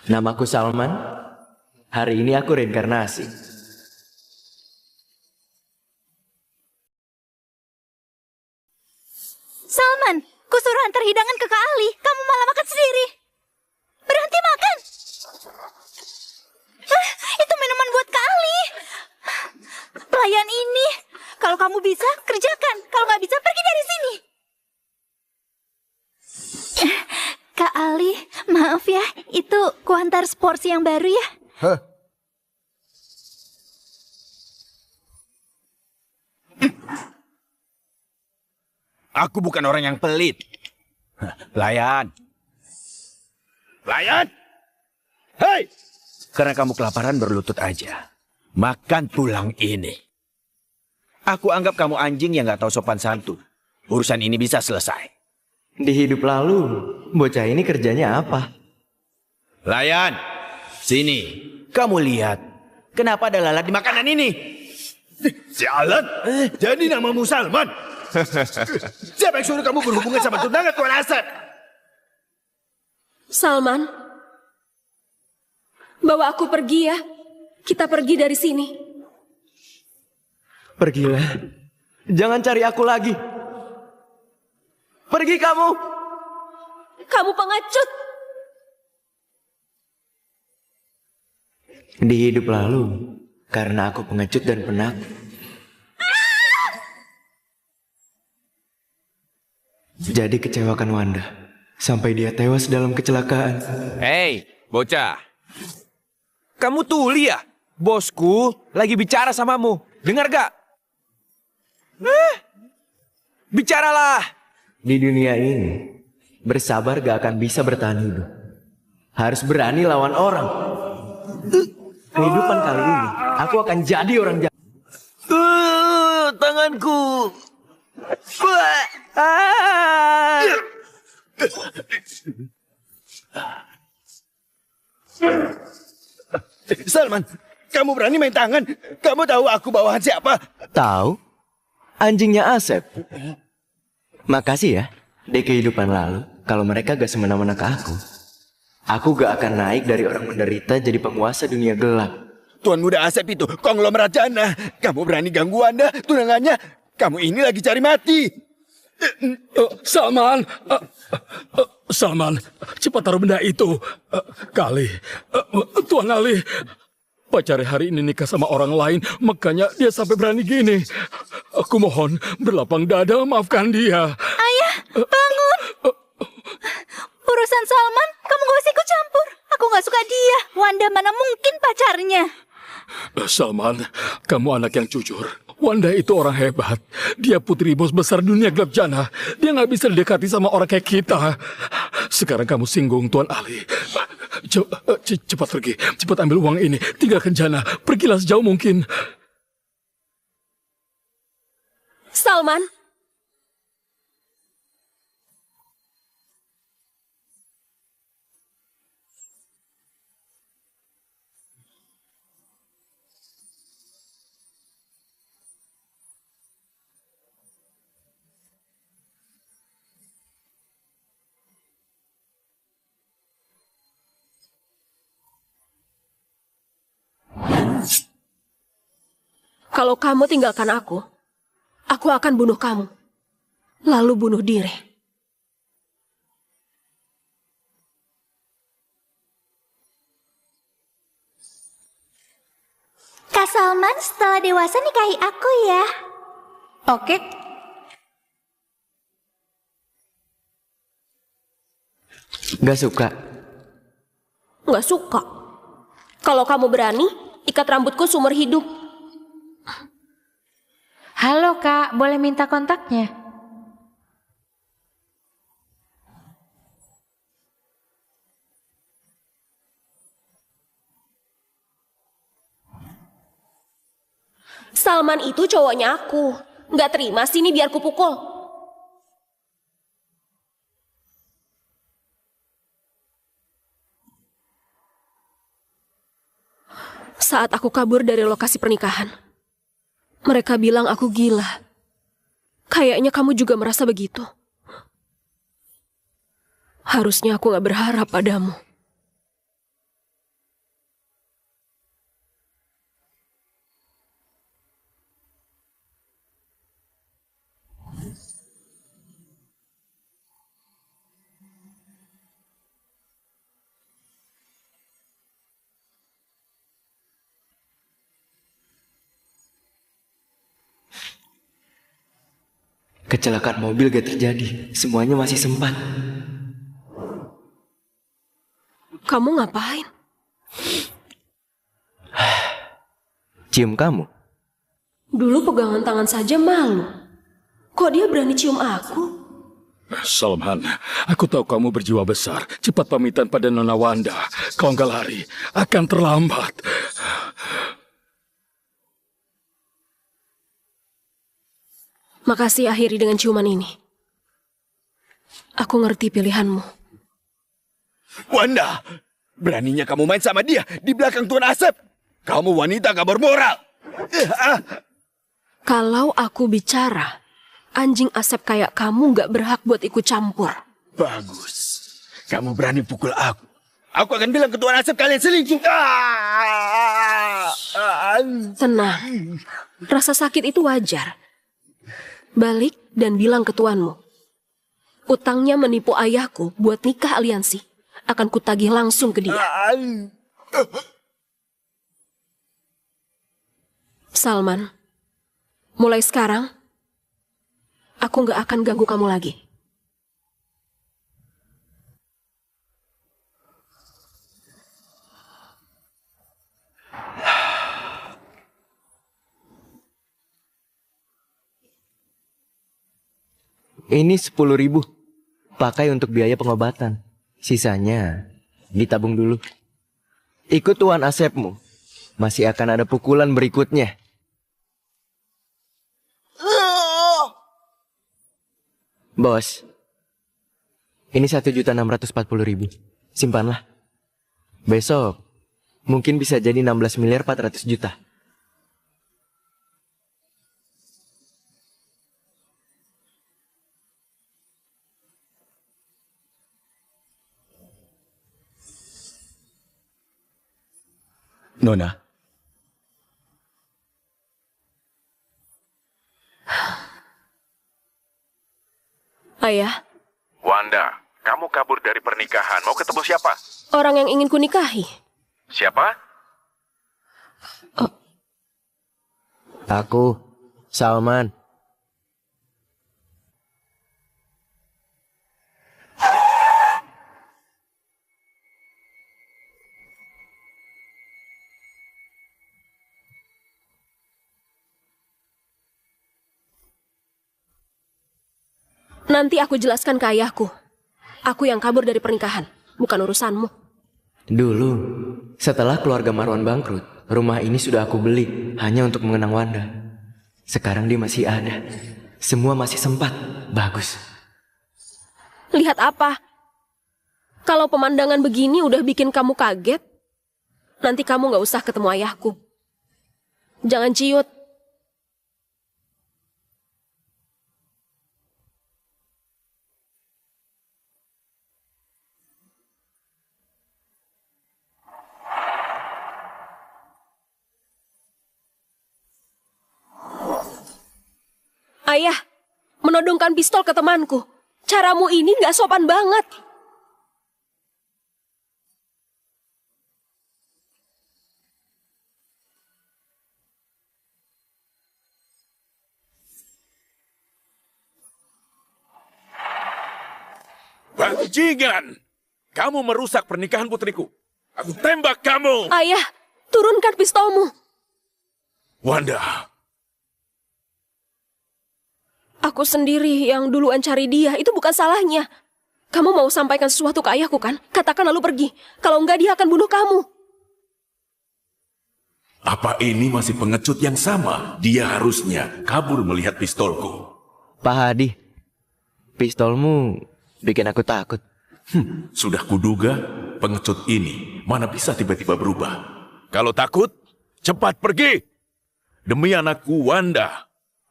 Namaku Salman. Hari ini aku reinkarnasi. Salman, kusuruh antar hidangan ke Kak Ali. Kamu malah makan sendiri. Berhenti makan. Itu minuman buat Kak Ali. Pelayan ini. Kalau kamu bisa, kerjakan. Kalau nggak bisa, pergi dari sini. Kak Ali, maaf ya. Itu kuantar seporsi yang baru ya. Hah? Aku bukan orang yang pelit. Pelayan. Pelayan! Hei! Karena kamu kelaparan berlutut aja. Makan tulang ini. Aku anggap kamu anjing yang gak tahu sopan santun. Urusan ini bisa selesai. Di hidup lalu, bocah ini kerjanya apa? Pelayan, sini. Kamu lihat. Kenapa ada lalat di makanan ini? Sialan! Jadi namamu Salman? Siapa yang suruh kamu berhubungan sama tunangan Tuan Asad? Salman, bawa aku pergi ya. Kita pergi dari sini. Pergilah. Jangan cari aku lagi. Pergi kamu. Kamu pengecut. Di hidup lalu, karena aku pengecut dan penakut. Jadi kecewakan Wanda. Sampai dia tewas dalam kecelakaan. Hei, bocah. Kamu tuli ya? Bosku lagi bicara samamu. Dengar gak? Bicaralah. Di dunia ini, bersabar gak akan bisa bertahan hidup. Harus berani lawan orang. Kehidupan kali ini, aku akan jadi orang jahat. Tanganku. Salman, kamu berani main tangan? Kamu tahu aku bawahan siapa? Tahu? Anjingnya Asep. Makasih ya. Di kehidupan lalu, kalau mereka gak semena-mena ke aku gak akan naik dari orang menderita jadi penguasa dunia gelap. Tuan Muda Asep itu konglomerat jana. Kamu berani ganggu Anda, tunangannya. Kamu ini lagi cari mati. Salman, Salman, cepat taruh benda itu. Kali, Tuan Ali, pacarnya hari ini nikah sama orang lain, makanya dia sampai berani gini. Aku mohon, berlapang dada, maafkan dia. Ayah, bangun. Urusan Salman, kamu gak usah ikut campur. Aku gak suka dia. Wanda mana mungkin pacarnya. Salman, kamu anak yang jujur. Wanda itu orang hebat. Dia putri bos besar dunia gelap jana. Dia nggak bisa didekati sama orang kayak kita. Sekarang kamu singgung Tuan Ali. Cepat pergi. Cepat ambil uang ini. Tinggalkan jana. Pergilah sejauh mungkin. Salman. Kalau kamu tinggalkan aku akan bunuh kamu. Lalu bunuh diri. Kak Salman setelah dewasa nikahi aku ya. Oke. Gak suka. Nggak suka. Kalau kamu berani, ikat rambutku seumur hidup. Halo Kak, boleh minta kontaknya? Salman itu cowoknya aku. Nggak terima sini biar kupukul. Saat aku kabur dari lokasi pernikahan, mereka bilang aku gila. Kayaknya kamu juga merasa begitu. Harusnya aku gak berharap padamu. Kecelakaan mobil gak terjadi. Semuanya masih sempat. Kamu ngapain? Cium kamu. Dulu pegangan tangan saja malu. Kok dia berani cium aku? Salman, aku tahu kamu berjiwa besar. Cepat pamitan pada Nona Wanda. Kalau nggak lari, akan terlambat. Makasih, akhiri dengan ciuman ini. Aku ngerti pilihanmu. Wanda, beraninya kamu main sama dia di belakang Tuan Asep. Kamu wanita gak bermoral. Kalau aku bicara, anjing Asep kayak kamu gak berhak buat ikut campur. Bagus. Kamu berani pukul aku. Aku akan bilang ke Tuan Asep kalian selingkuh. Tenang, rasa sakit itu wajar. Balik dan bilang ke tuanmu. Utangnya menipu ayahku buat nikah aliansi. Akan kutagih langsung ke dia. Salman, mulai sekarang, aku gak akan ganggu kamu lagi. Ini 10.000. Pakai untuk biaya pengobatan. Sisanya ditabung dulu. Ikut Tuan Asepmu. Masih akan ada pukulan berikutnya. Bos, ini 1.640.000. Simpanlah. Besok mungkin bisa jadi 16.400.000.000. Nona, Ayah, Wanda, kamu kabur dari pernikahan. Mau ketemu siapa? orang yang ingin kunikahi. Siapa? Aku, Salman. Nanti aku jelaskan ke ayahku. Aku yang kabur dari pernikahan, bukan urusanmu. Dulu, setelah keluarga Marwan bangkrut, rumah ini sudah aku beli hanya untuk mengenang Wanda. Sekarang dia masih ada. Semua masih sempat. Bagus. Lihat apa? Kalau pemandangan begini udah bikin kamu kaget, nanti kamu gak usah ketemu ayahku. Jangan ciut. Ayah, menodongkan pistol ke temanku. Caramu ini gak sopan banget. Bajingan! Kamu merusak pernikahan putriku. Aku tembak kamu! Ayah, turunkan pistolmu. Wanda, Aku sendiri yang duluan cari dia, itu bukan salahnya. Kamu mau sampaikan sesuatu ke ayahku kan? Katakan lalu pergi. Kalau enggak dia akan bunuh kamu. apa ini masih pengecut yang sama? Dia harusnya kabur melihat pistolku. Pak Hadi, pistolmu bikin aku takut. Sudah kuduga, pengecut ini mana bisa tiba-tiba berubah. Kalau takut, cepat pergi. Demi anakku Wanda.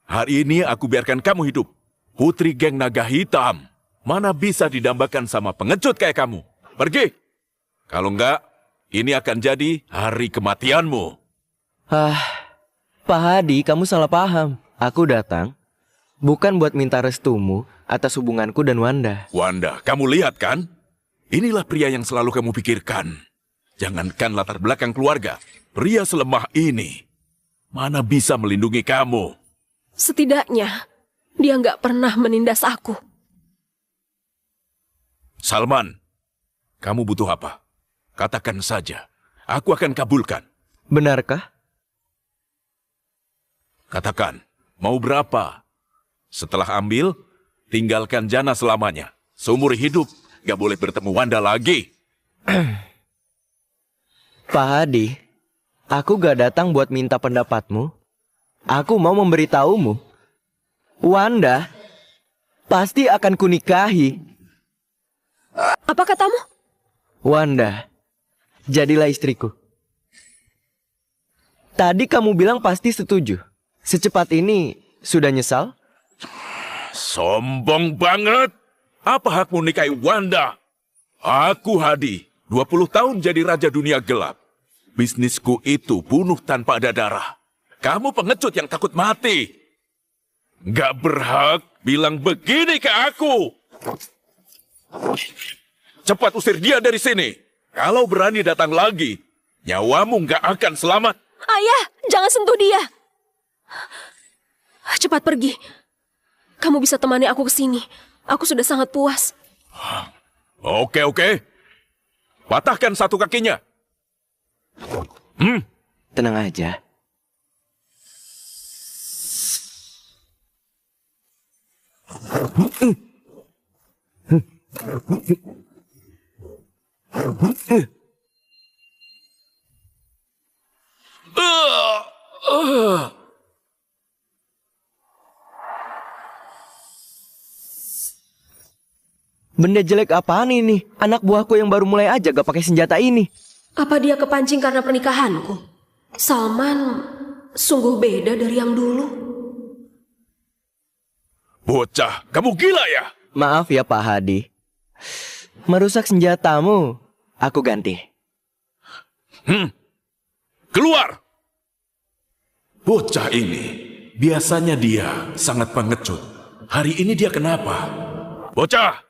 Hari ini aku biarkan kamu hidup. Putri geng naga hitam. Mana bisa didambakan sama pengecut kayak kamu. Pergi. Kalau enggak, ini akan jadi hari kematianmu. Pak Hadi, kamu salah paham. Aku datang bukan buat minta restumu atas hubunganku dan Wanda. Wanda, kamu lihat kan? Inilah pria yang selalu kamu pikirkan. Jangankan latar belakang keluarga. Pria selemah ini. Mana bisa melindungi kamu? Setidaknya, Dia nggak pernah menindas aku. Salman, kamu butuh apa? Katakan saja. Aku akan kabulkan. Benarkah? Katakan, mau berapa? Setelah ambil, tinggalkan Jana selamanya. Seumur hidup, gak boleh bertemu Wanda lagi. Pak Hadi, aku gak datang buat minta pendapatmu. Aku mau memberitahumu. Wanda pasti akan kunikahi. Apa katamu? Wanda, jadilah istriku. Tadi kamu bilang pasti setuju. Secepat ini sudah nyesal? Sombong banget. Apa hakmu nikahi Wanda? Aku Hadi, 20 tahun jadi raja dunia gelap. Bisnisku itu bunuh tanpa ada darah. Kamu pengecut yang takut mati. Gak berhak bilang begini ke aku. Cepat usir dia dari sini. Kalau berani datang lagi, nyawamu gak akan selamat. Ayah, jangan sentuh dia. Cepat pergi. Kamu bisa temani aku ke sini. Aku sudah sangat puas. Oke. Patahkan satu kakinya. Tenang aja. Benda jelek apaan ini? Anak buahku yang baru mulai aja gak pakai senjata ini. Apa dia kepancing karena pernikahanku? Salman sungguh beda dari yang dulu. Bocah, kamu gila ya? Maaf ya Pak Hadi. Merusak senjatamu, aku ganti. Keluar! Bocah ini, biasanya dia sangat pengecut. Hari ini dia kenapa? Bocah,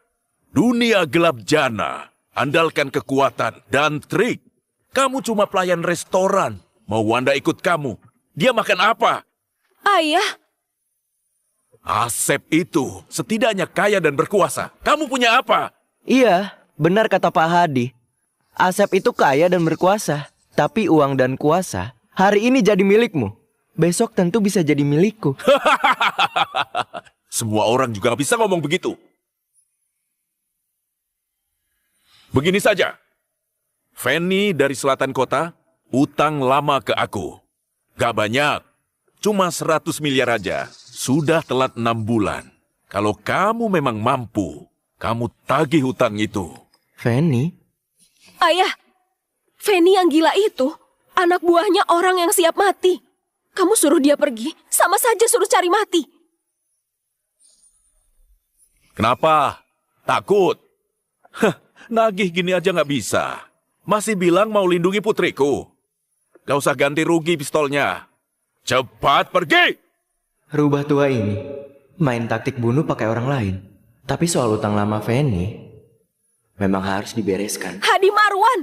dunia gelap Jana, andalkan kekuatan dan trik. Kamu cuma pelayan restoran. Mau Wanda ikut kamu, dia makan apa? Ayah, Asep itu setidaknya kaya dan berkuasa. Kamu punya apa? Iya, benar kata Pak Hadi. Asep itu kaya dan berkuasa. Tapi uang dan kuasa hari ini jadi milikmu. Besok tentu bisa jadi milikku. Semua orang juga bisa ngomong begitu. Begini saja. Fanny dari selatan kota, utang lama ke aku. Gak banyak, cuma 100 miliar aja. Sudah telat 6 bulan. Kalau kamu memang mampu, kamu tagih hutang itu. Fanny? ayah. Fanny yang gila itu, anak buahnya orang yang siap mati. Kamu suruh dia pergi, sama saja suruh cari mati. Kenapa? Takut? Nagih gini aja nggak bisa. Masih bilang mau lindungi putriku. Gak usah ganti rugi pistolnya. Cepat pergi! Rubah tua ini main taktik bunuh pakai orang lain. Tapi soal utang lama Fanny memang harus dibereskan. Hadi Marwan!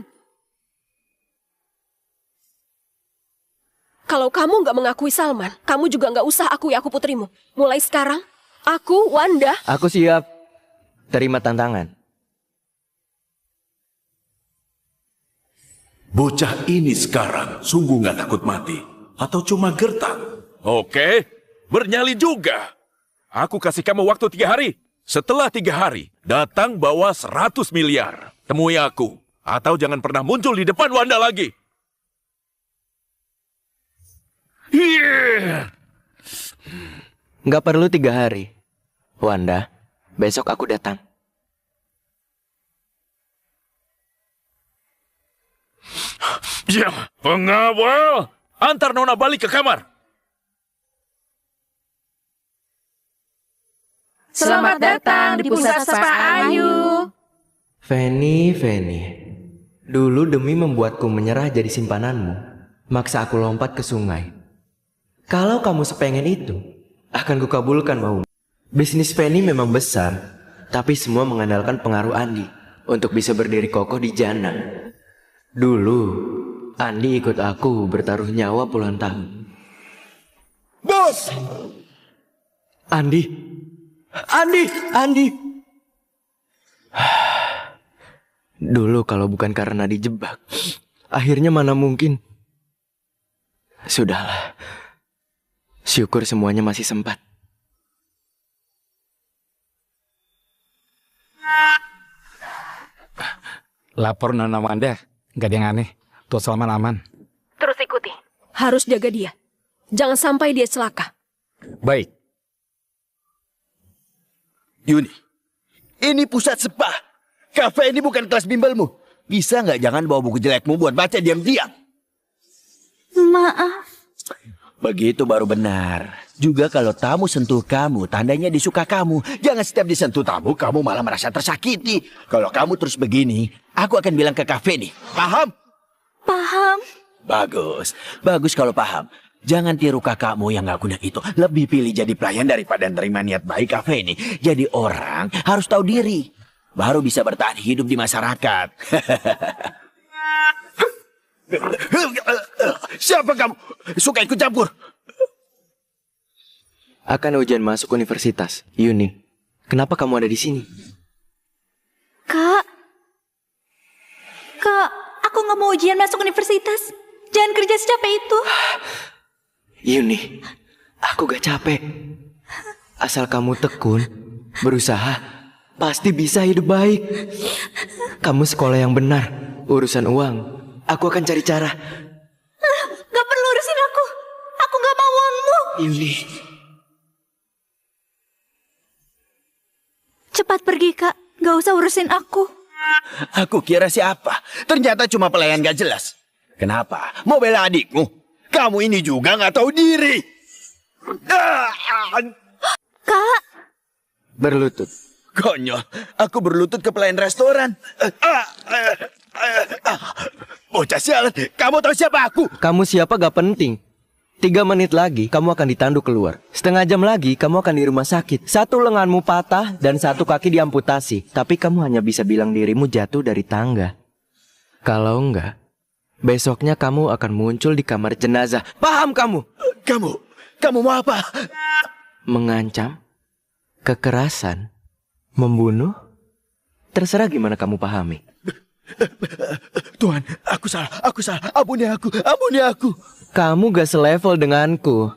Kalau kamu nggak mengakui Salman, kamu juga nggak usah akui aku putrimu. Mulai sekarang, aku, Wanda... Aku siap terima tantangan. Bocah ini sekarang sungguh nggak takut mati. Atau cuma gertak? Oke, bernyali juga. Aku kasih kamu waktu 3 hari. Setelah 3 hari, datang bawa 100 miliar. Temui aku. Atau jangan pernah muncul di depan Wanda lagi. Nggak perlu 3 hari. Wanda, besok aku datang. Ya, pengawal! Antar Nona balik ke kamar. Selamat datang di pusat spa Ayu. Fanny. Dulu demi membuatku menyerah jadi simpananmu, maksa aku lompat ke sungai. Kalau kamu sepengen itu, akan kukabulkan maumu. Bisnis Fanny memang besar, tapi semua mengandalkan pengaruh Andi untuk bisa berdiri kokoh di Jana. Dulu, Andi ikut aku bertaruh nyawa puluhan tahun. Bos! Andi. Andi, Andi. Dulu kalau bukan karena dijebak, akhirnya mana mungkin. Sudahlah. Syukur semuanya masih sempat. Lapor Nona Wanda, nggak ada yang aneh. Tuan Salman aman. Terus ikuti. Harus jaga dia. Jangan sampai dia celaka. Baik. Yuni, ini pusat spa. Kafe ini bukan kelas bimbelmu. Bisa nggak jangan bawa buku jelekmu buat baca diam-diam? Maaf. Begitu baru benar. Juga kalau tamu sentuh kamu, tandanya disuka kamu. Jangan setiap disentuh tamu, kamu malah merasa tersakiti. Kalau kamu terus begini, aku akan bilang ke kafe nih. Paham? Paham. Bagus. Bagus kalau paham. Jangan tiru kakakmu yang gak guna itu. Lebih pilih jadi pelayan daripada nerima niat baik kafe ini. Jadi orang harus tahu diri. Baru bisa bertahan hidup di masyarakat. Siapa kamu? Suka ikut campur? Akan ujian masuk universitas, Yuni. Kenapa kamu ada di sini? Kak, aku nggak mau ujian masuk universitas. Jangan kerja secapek itu. Yuni, aku gak capek. Asal kamu tekun, berusaha, pasti bisa hidup baik. Kamu sekolah yang benar, urusan uang, aku akan cari cara. Gak perlu urusin aku. Aku gak mau uangmu. Yuni. Cepat pergi, Kak. Gak usah urusin aku. Aku kira siapa? Ternyata cuma pelayan gak jelas. Kenapa? Mau bela adikmu? Kamu ini juga gak tahu diri. Kak. Berlutut. Konyol, aku berlutut ke pelayan restoran. Bocah sialan, kamu tahu siapa aku? Kamu siapa gak penting. 3 menit lagi kamu akan ditanduk keluar. Setengah jam lagi kamu akan di rumah sakit. 1 lenganmu patah dan 1 kaki diamputasi. Tapi kamu hanya bisa bilang dirimu jatuh dari tangga. Kalau enggak, besoknya kamu akan muncul di kamar jenazah. Paham kamu? Kamu mau apa? Mengancam, kekerasan, membunuh. Terserah gimana kamu pahami. Tuhan, aku salah. Ampuni aku. Kamu gak selevel denganku.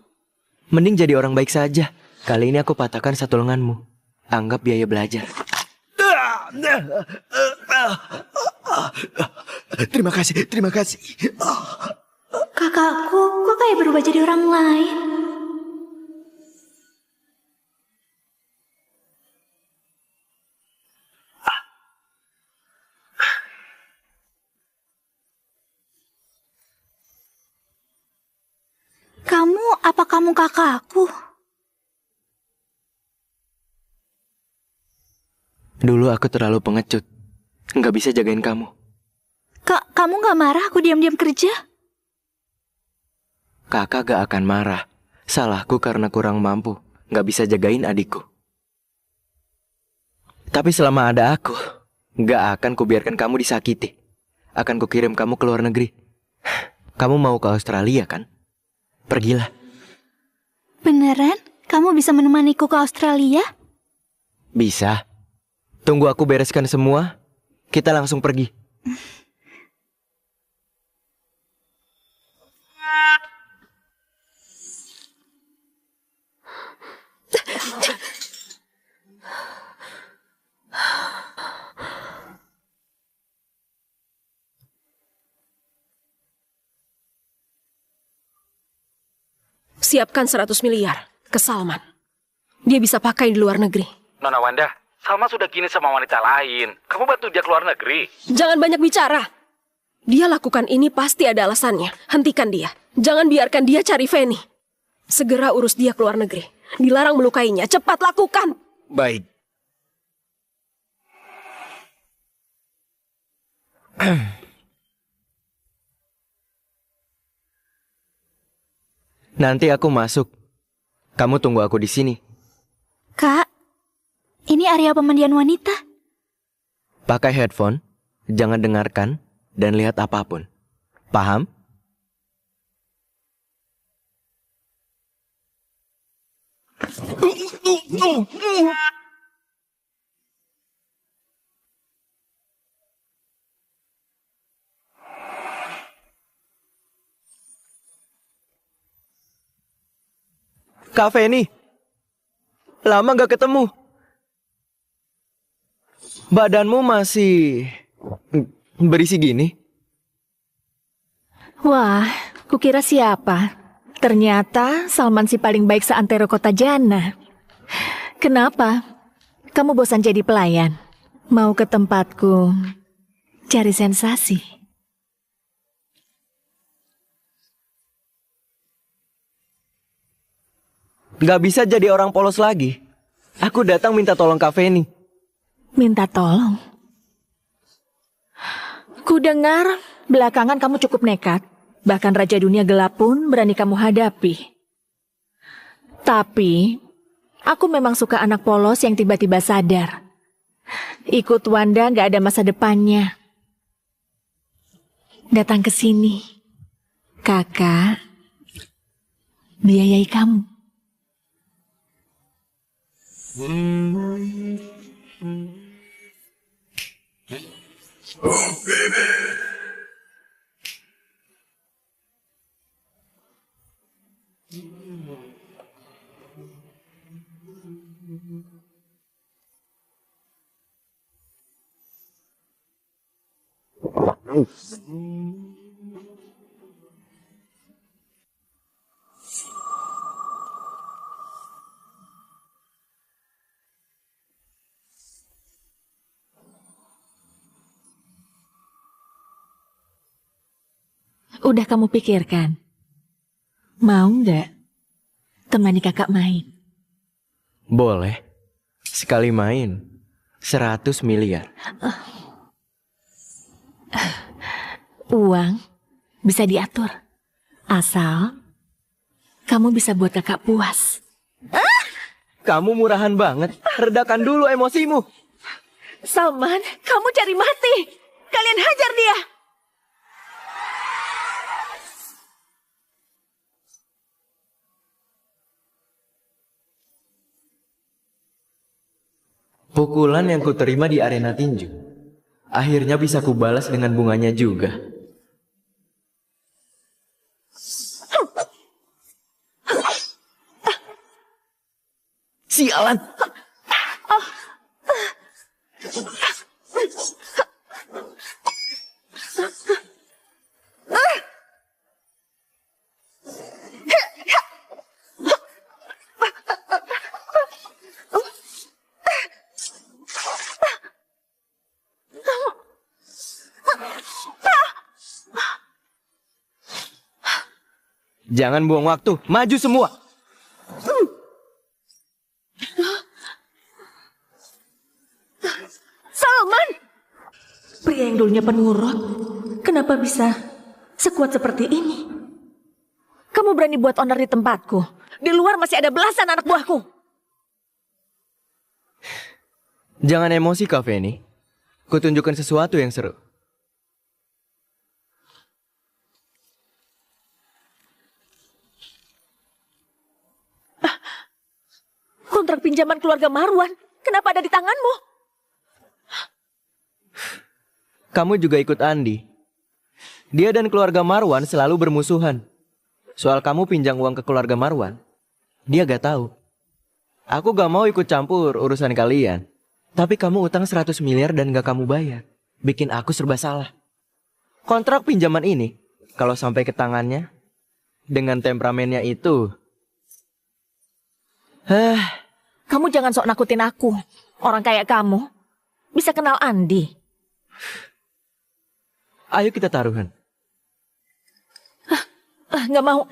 Mending jadi orang baik saja. Kali ini aku patahkan 1 lenganmu. Anggap biaya belajar. Terima kasih. Kakakku, kok kayak berubah jadi orang lain? Apa kamu kakakku? Dulu aku terlalu pengecut. Nggak bisa jagain kamu. Kak, kamu gak marah aku diam-diam kerja? Kakak gak akan marah. Salahku karena kurang mampu. Nggak bisa jagain adikku. Tapi selama ada aku, nggak akan kubiarkan kamu disakiti. Akan kukirim kamu ke luar negeri. Kamu mau ke Australia kan? Pergilah. Beneran? Kamu bisa menemaniku ke Australia? Bisa. Tunggu aku bereskan semua, kita langsung pergi. Siapkan 100 miliar ke Salman. Dia bisa pakai di luar negeri. Nona Wanda, Salman sudah kini sama wanita lain. Kamu bantu dia keluar negeri. Jangan banyak bicara. Dia lakukan ini pasti ada alasannya. Hentikan dia. Jangan biarkan dia cari Feni. Segera urus dia keluar negeri. Dilarang melukainya. Cepat lakukan. Baik. Nanti aku masuk. Kamu tunggu aku di sini. Kak, ini area pemandian wanita. Pakai headphone, jangan dengarkan, dan lihat apapun. Paham? Kak Feni, lama gak ketemu. Badanmu masih berisi gini? Wah, kukira siapa? Ternyata Salman si paling baik seantero kota Jannah. Kenapa? Kamu bosan jadi pelayan? Mau ke tempatku cari sensasi? Gak bisa jadi orang polos lagi. Aku datang minta tolong Kak Feni. Minta tolong? Ku dengar belakangan kamu cukup nekat. Bahkan Raja Dunia Gelap pun berani kamu hadapi. Tapi, aku memang suka anak polos yang tiba-tiba sadar. Ikut Wanda gak ada masa depannya. Datang ke sini. Kakak, biayai kamu. Udah kamu pikirkan? Mau nggak temani kakak main? Boleh. Sekali main 100 miliar. Uang bisa diatur. Asal kamu bisa buat kakak puas. Kamu murahan banget. Redakan dulu emosimu. Salman, kamu cari mati. Kalian hajar dia. Pukulan yang kuterima di arena tinju akhirnya bisa kubalas dengan bunganya juga. Sialan! Jangan buang waktu, maju semua. Salman! Pria yang dulunya penurut, kenapa bisa sekuat seperti ini? Kamu berani buat onar di tempatku. Di luar masih ada belasan anak buahku. Jangan emosi, Kak Feni. Kutunjukkan sesuatu yang seru. Kontrak pinjaman keluarga Marwan, kenapa ada di tanganmu? Kamu juga ikut Andi. Dia dan keluarga Marwan selalu bermusuhan. Soal kamu pinjam uang ke keluarga Marwan, dia gak tahu. Aku gak mau ikut campur urusan kalian. Tapi kamu utang 100 miliar dan gak kamu bayar. Bikin aku serba salah. Kontrak pinjaman ini, kalau sampai ke tangannya, dengan temperamennya itu... Kamu jangan sok nakutin aku. Orang kayak kamu bisa kenal Andi. Ayo kita taruhan. Nggak mau.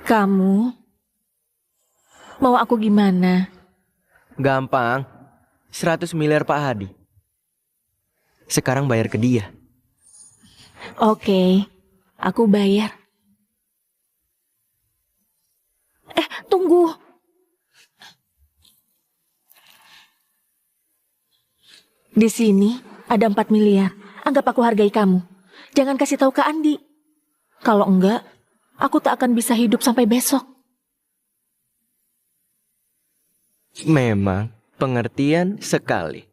Kamu mau aku gimana? Gampang. 100 miliar Pak Hadi. Sekarang bayar ke dia. Oke, aku bayar. Tunggu. Di sini ada 4 miliar. Anggap aku hargai kamu. Jangan kasih tahu ke Andi. Kalau enggak, aku tak akan bisa hidup sampai besok. Memang pengertian sekali.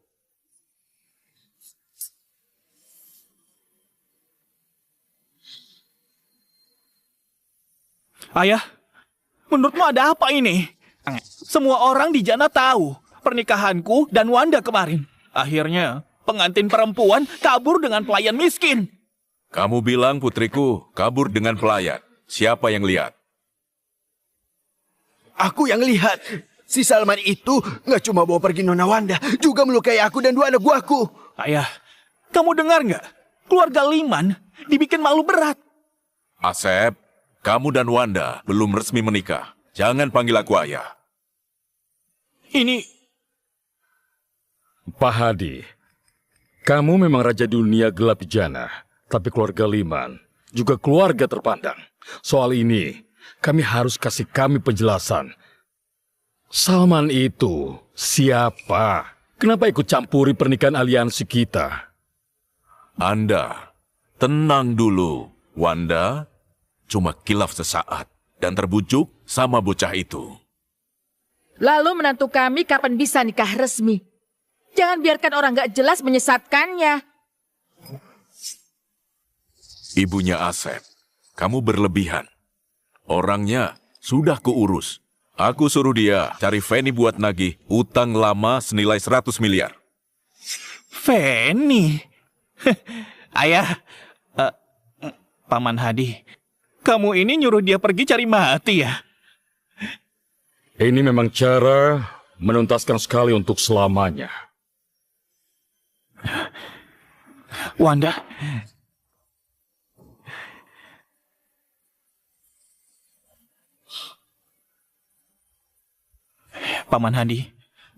Ayah, menurutmu ada apa ini? Semua orang di Jana tahu pernikahanku dan Wanda kemarin. Akhirnya, pengantin perempuan kabur dengan pelayan miskin. Kamu bilang putriku kabur dengan pelayan. Siapa yang lihat? Aku yang lihat. Si Salman itu nggak cuma bawa pergi Nona Wanda, juga melukai aku dan 2 anak buahku. Ayah, kamu dengar nggak? Keluarga Liman dibikin malu berat. Asep, kamu dan Wanda belum resmi menikah. Jangan panggil aku ayah. Ini... Pak Hadi, kamu memang raja dunia gelap Jana, tapi keluarga Liman juga keluarga terpandang. Soal ini, kami harus kasih penjelasan. Salman itu siapa? Kenapa ikut campuri pernikahan aliansi kita? Anda, tenang dulu. Wanda cuma kilaf sesaat dan terbujuk sama bocah itu. Lalu menantu kami kapan bisa nikah resmi? Jangan biarkan orang gak jelas menyesatkannya. Ibunya Asep, kamu berlebihan. Orangnya sudah kuurus. Aku suruh dia cari Feni buat nagih utang lama senilai 100 miliar. Feni? Ayah, Paman Hadi, kamu ini nyuruh dia pergi cari mati ya? Ini memang cara menuntaskan sekali untuk selamanya. Wanda, Paman Hadi,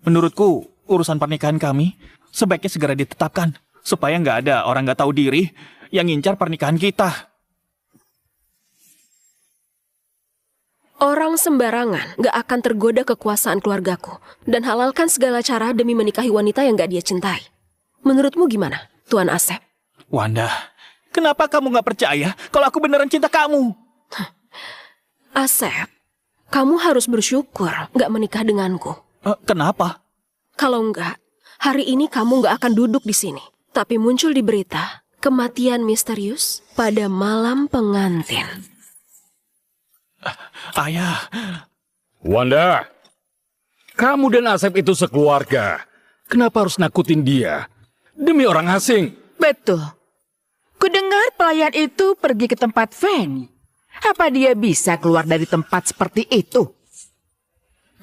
menurutku urusan pernikahan kami sebaiknya segera ditetapkan supaya nggak ada orang nggak tahu diri yang ngincar pernikahan kita. Orang sembarangan gak akan tergoda kekuasaan keluargaku dan halalkan segala cara demi menikahi wanita yang gak dia cintai. Menurutmu gimana, Tuan Asep? Wanda, kenapa kamu gak percaya kalau aku beneran cinta kamu? Asep, kamu harus bersyukur gak menikah denganku. Kenapa? Kalau enggak, hari ini kamu gak akan duduk di sini. Tapi muncul di berita kematian misterius pada malam pengantin. Ayah. Wanda, kamu dan Asep itu sekeluarga. Kenapa harus nakutin dia? Demi orang asing. Betul. Kudengar pelayan itu pergi ke tempat Feni. Apa dia bisa keluar dari tempat seperti itu?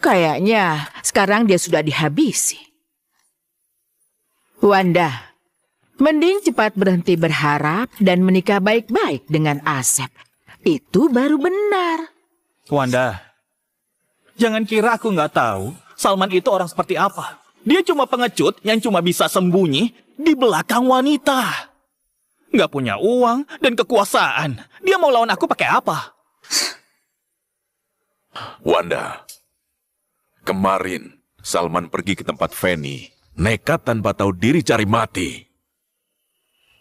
Kayaknya sekarang dia sudah dihabisi. Wanda, mending cepat berhenti berharap dan menikah baik-baik dengan Asep. Itu baru benar. Wanda, jangan kira aku nggak tahu Salman itu orang seperti apa. Dia cuma pengecut yang cuma bisa sembunyi di belakang wanita. Nggak punya uang dan kekuasaan. Dia mau lawan aku pakai apa? Wanda, kemarin Salman pergi ke tempat Feni, nekat tanpa tahu diri cari mati.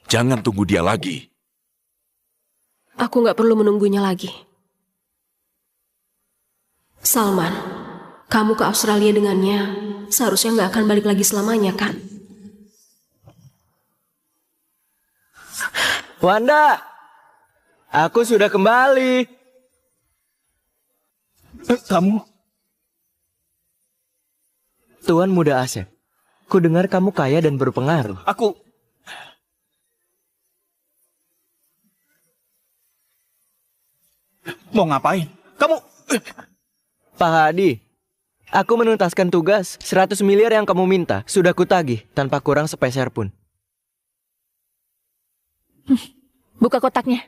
Jangan tunggu dia lagi. Aku gak perlu menunggunya lagi. Salman, kamu ke Australia dengannya, seharusnya gak akan balik lagi selamanya, kan? Wanda, aku sudah kembali. Kamu? Tuan Muda Asep, ku dengar kamu kaya dan berpengaruh. Aku... Mau ngapain? Kamu... Pak Hadi, aku menuntaskan tugas. 100 miliar yang kamu minta sudah kutagih tanpa kurang sepeser pun. Buka kotaknya.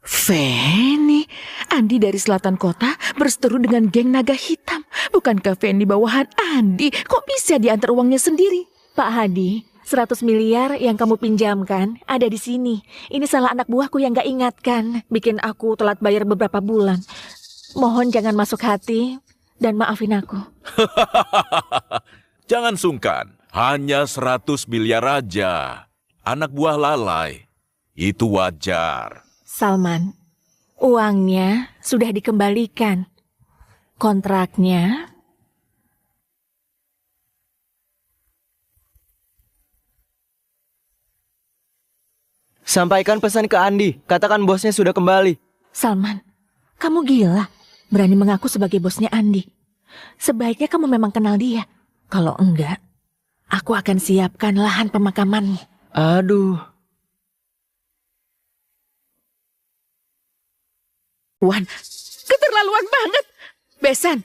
Feni, Andi dari selatan kota berseteru dengan geng naga hitam. Bukankah Feni bawahan Andi? Kok bisa diantar uangnya sendiri? Pak Hadi, 100 miliar yang kamu pinjamkan ada di sini. Ini salah anak buahku yang gak ingatkan. Bikin aku telat bayar beberapa bulan. Mohon jangan masuk hati dan maafin aku. Jangan sungkan. Hanya 100 miliar aja. Anak buah lalai. Itu wajar. Salman, uangnya sudah dikembalikan. Kontraknya Sampaikan pesan ke Andi. Katakan bosnya sudah kembali. Salman, kamu gila. Berani mengaku sebagai bosnya Andi. Sebaiknya kamu memang kenal dia. Kalau enggak, aku akan siapkan lahan pemakamanmu. Aduh. Wan, keterlaluan banget. Besan,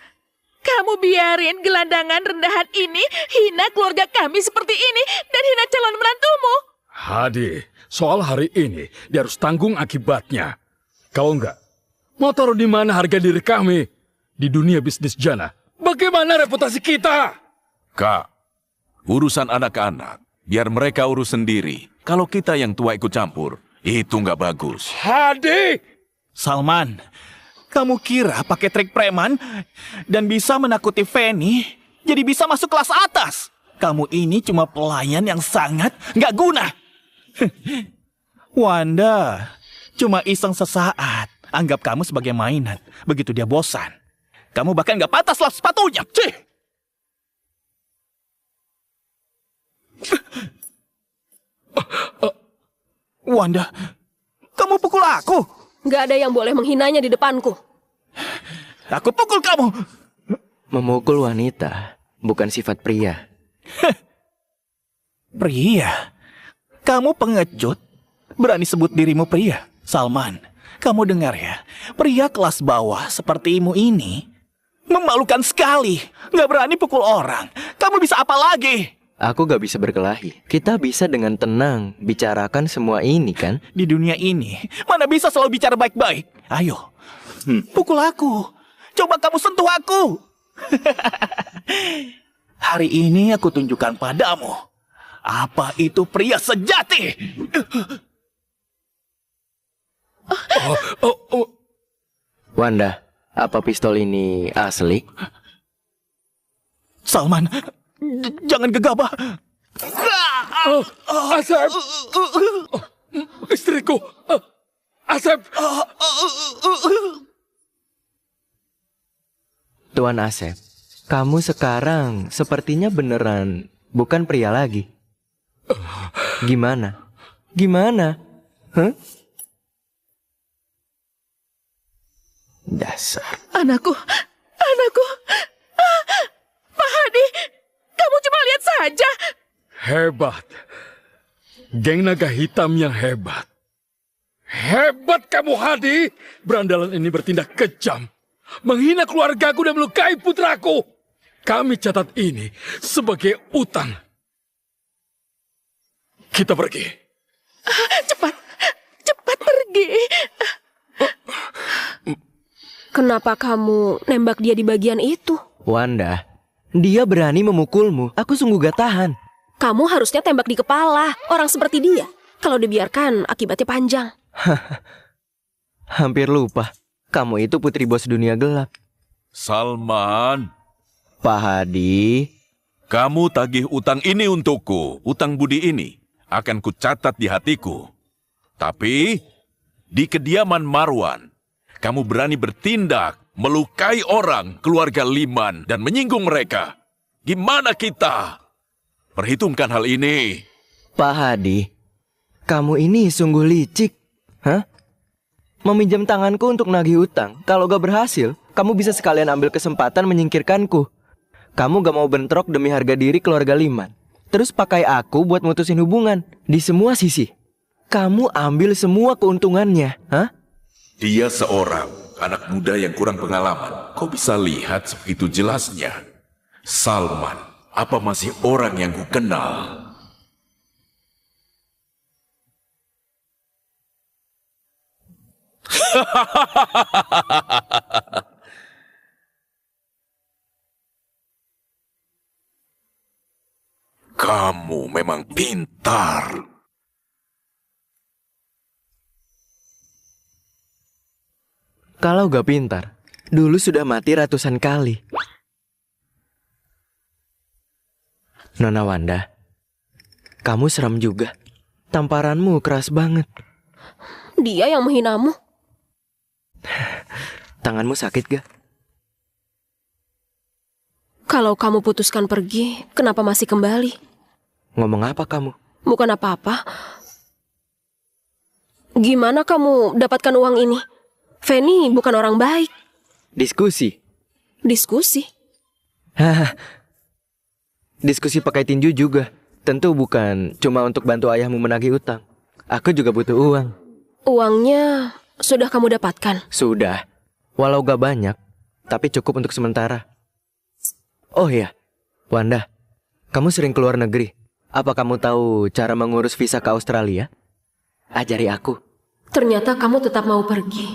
kamu biarin gelandangan rendahan ini hina keluarga kami seperti ini dan hina calon menantumu. Hadi, soal hari ini dia harus tanggung akibatnya. Kalau enggak, mau taruh di mana harga diri kami? Di dunia bisnis jana. Bagaimana reputasi kita? Kak, urusan anak-anak, biar mereka urus sendiri. Kalau kita yang tua ikut campur, itu nggak bagus. Hadi! Salman, kamu kira pakai trik preman dan bisa menakuti Fanny, jadi bisa masuk kelas atas? Kamu ini cuma pelayan yang sangat nggak guna. Wanda, cuma iseng sesaat. Anggap kamu sebagai mainan. Begitu dia bosan, kamu bahkan nggak pantas lap sepatunya. Cih! Wanda, kamu pukul aku. Gak ada yang boleh menghinanya di depanku. Aku pukul kamu. Memukul wanita bukan sifat pria. Pria? Kamu pengecut? Berani sebut dirimu pria? Salman, kamu dengar ya. Pria kelas bawah sepertimu ini memalukan sekali. Gak berani pukul orang. Kamu bisa apa lagi? Aku gak bisa berkelahi. Kita bisa dengan tenang bicarakan semua ini kan? Di dunia ini, mana bisa selalu bicara baik-baik? Ayo, pukul aku. Coba kamu sentuh aku. Hari ini aku tunjukkan padamu. Apa itu pria sejati? Wanda, apa pistol ini asli? Salman, jangan gegabah. Asep! Istriku! Asep! Tuan Asep, kamu sekarang sepertinya beneran bukan pria lagi. Gimana? Gimana? Hah? Dasar. Anakku. Pak Hadi, kamu cuma lihat saja. Hebat. Geng naga hitam yang hebat. Hebat kamu, Hadi. Berandalan ini bertindak kejam. Menghina keluargaku dan melukai putraku. Kami catat ini sebagai utang. Kita pergi. Cepat pergi. Kenapa kamu nembak dia di bagian itu? Wanda, dia berani memukulmu. Aku sungguh gak tahan. Kamu harusnya tembak di kepala. Orang seperti dia. Kalau dibiarkan, akibatnya panjang. Hampir lupa. Kamu itu putri bos dunia gelap. Salman, Pak Hadi. kamu tagih utang ini untukku. Utang budi ini akan kucatat di hatiku. Tapi, di kediaman Marwan, kamu berani bertindak, melukai orang, keluarga Liman, dan menyinggung mereka. Gimana kita? Perhitungkan hal ini. Pak Hadi, kamu ini sungguh licik. Hah? Meminjam tanganku untuk nagih utang. Kalau gak berhasil, kamu bisa sekalian ambil kesempatan menyingkirkanku. Kamu gak mau bentrok demi harga diri keluarga Liman. Terus pakai aku buat mutusin hubungan. Di semua sisi. Kamu ambil semua keuntungannya. Hah? Dia seorang anak muda yang kurang pengalaman. Kau bisa lihat sebegitu jelasnya. Salman, apa masih orang yang ku kenal? Kamu memang pintar. Kalau gak pintar, dulu sudah mati ratusan kali. Nona Wanda, kamu seram juga. Tamparanmu keras banget. Dia yang menghinamu. Tanganmu sakit gak? Kalau kamu putuskan pergi, kenapa masih kembali? Ngomong apa kamu? Bukan apa-apa. Gimana kamu dapatkan uang ini? Fanny bukan orang baik. Diskusi. Diskusi? Hah. Diskusi pakai tinju juga. Tentu bukan cuma untuk bantu ayahmu menagih utang. Aku juga butuh uang. Uangnya sudah kamu dapatkan? Sudah. Walau gak banyak, tapi cukup untuk sementara. Oh iya, Wanda, kamu sering keluar negeri. Apa kamu tahu cara mengurus visa ke Australia? Ajari aku. Ternyata kamu tetap mau pergi.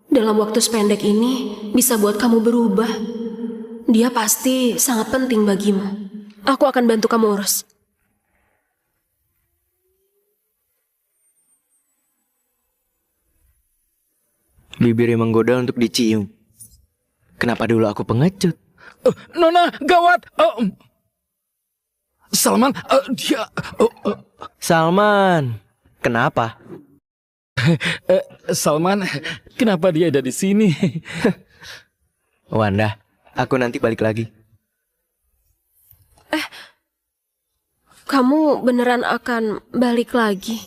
Dalam waktu sependek ini bisa buat kamu berubah. Dia pasti sangat penting bagimu. Aku akan bantu kamu urus. Bibirnya menggoda untuk dicium. Kenapa dulu aku pengecut? Nona, gawat. Salman, dia... Salman, kenapa? Salman, kenapa dia ada di sini? Wanda, aku nanti balik lagi. Kamu beneran akan balik lagi?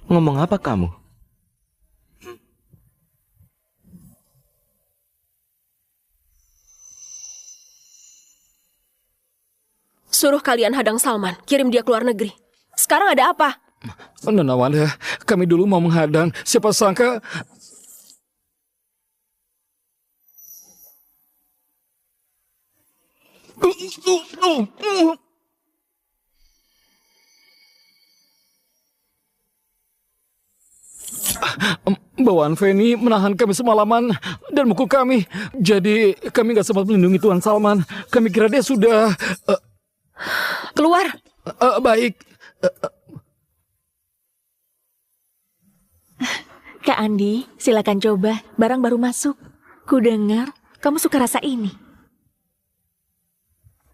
Ngomong apa kamu? Suruh kalian hadang Salman, kirim dia ke luar negeri. Sekarang ada apa? Nona Wanda, kami dulu mau menghadang. Siapa sangka... Bawaan Fanny menahan kami semalaman dan mukul kami. Jadi kami gak sempat melindungi Tuan Salman. Kami kira dia sudah... Keluar. Baik. Kak Andi, silakan coba. Barang baru masuk. Ku dengar kamu suka rasa ini.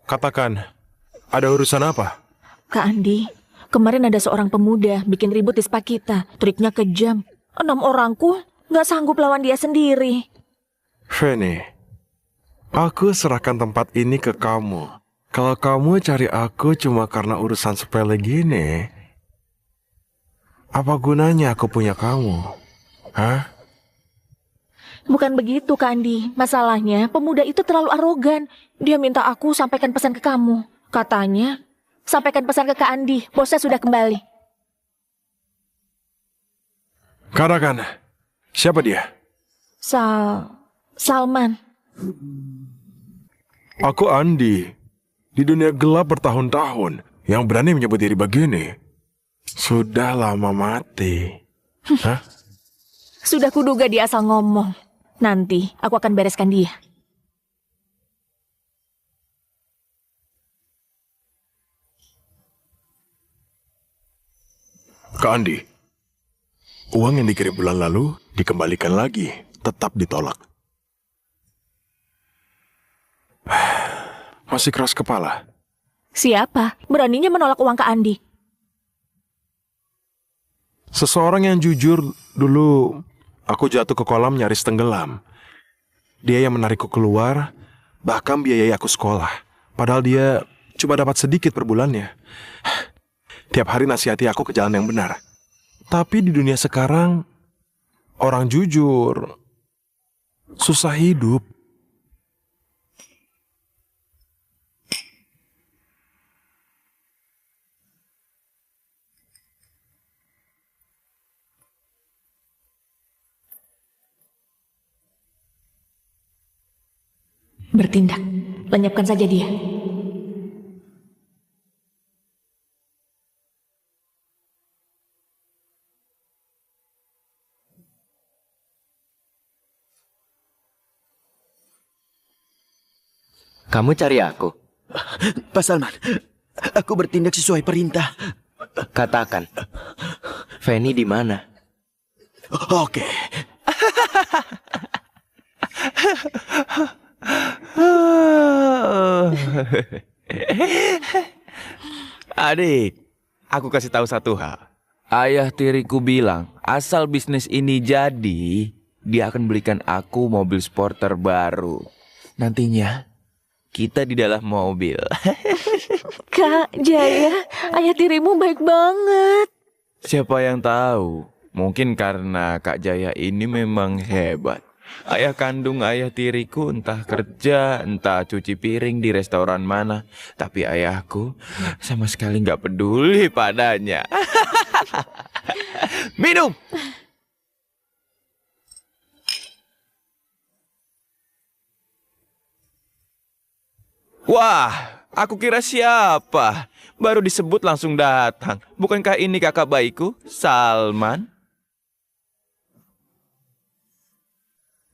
Katakan, ada urusan apa? Kak Andi, kemarin ada seorang pemuda bikin ribut di spa kita. Triknya kejam. 6 orangku nggak sanggup lawan dia sendiri. Fanny, aku serahkan tempat ini ke kamu. Kalau kamu cari aku cuma karena urusan sepele gini, apa gunanya aku punya kamu? Hah? Bukan begitu, Kak Andi. Masalahnya, pemuda itu terlalu arogan. Dia minta aku sampaikan pesan ke kamu. Katanya, sampaikan pesan ke Kak Andi. Bosnya sudah kembali. Katakan, siapa dia? Salman. Aku Andi. Di dunia gelap bertahun-tahun, yang berani menyebut diri begini, sudah lama mati. Hah? Sudah kuduga dia asal ngomong. Nanti aku akan bereskan dia. Kak Andi, uang yang dikirim bulan lalu dikembalikan lagi, tetap ditolak. Masih keras kepala. Siapa? Beraninya menolak uang Kak Andi? Seseorang yang jujur, dulu aku jatuh ke kolam nyaris tenggelam. Dia yang menarikku keluar, bahkan biayai aku sekolah. Padahal dia cuma dapat sedikit per bulannya. Tiap hari nasihati aku ke jalan yang benar. Tapi di dunia sekarang, orang jujur susah hidup. Bertindak. Lenyapkan saja dia. Kamu cari aku? Pak Salman, aku bertindak sesuai perintah. Katakan, Fanny di mana? Oke. Adik, aku kasih tahu satu hal. Ayah tiriku bilang, asal bisnis ini jadi, dia akan belikan aku mobil sport terbaru. Nantinya, kita di dalam mobil. Kak Jaya, ayah tirimu baik banget. Siapa yang tahu? Mungkin karena Kak Jaya ini memang hebat. Ayah kandung ayah tiriku entah kerja, entah cuci piring di restoran mana. Tapi ayahku sama sekali nggak peduli padanya. Minum! Wah, aku kira siapa? Baru disebut langsung datang. Bukankah ini kakak baikku, Salman?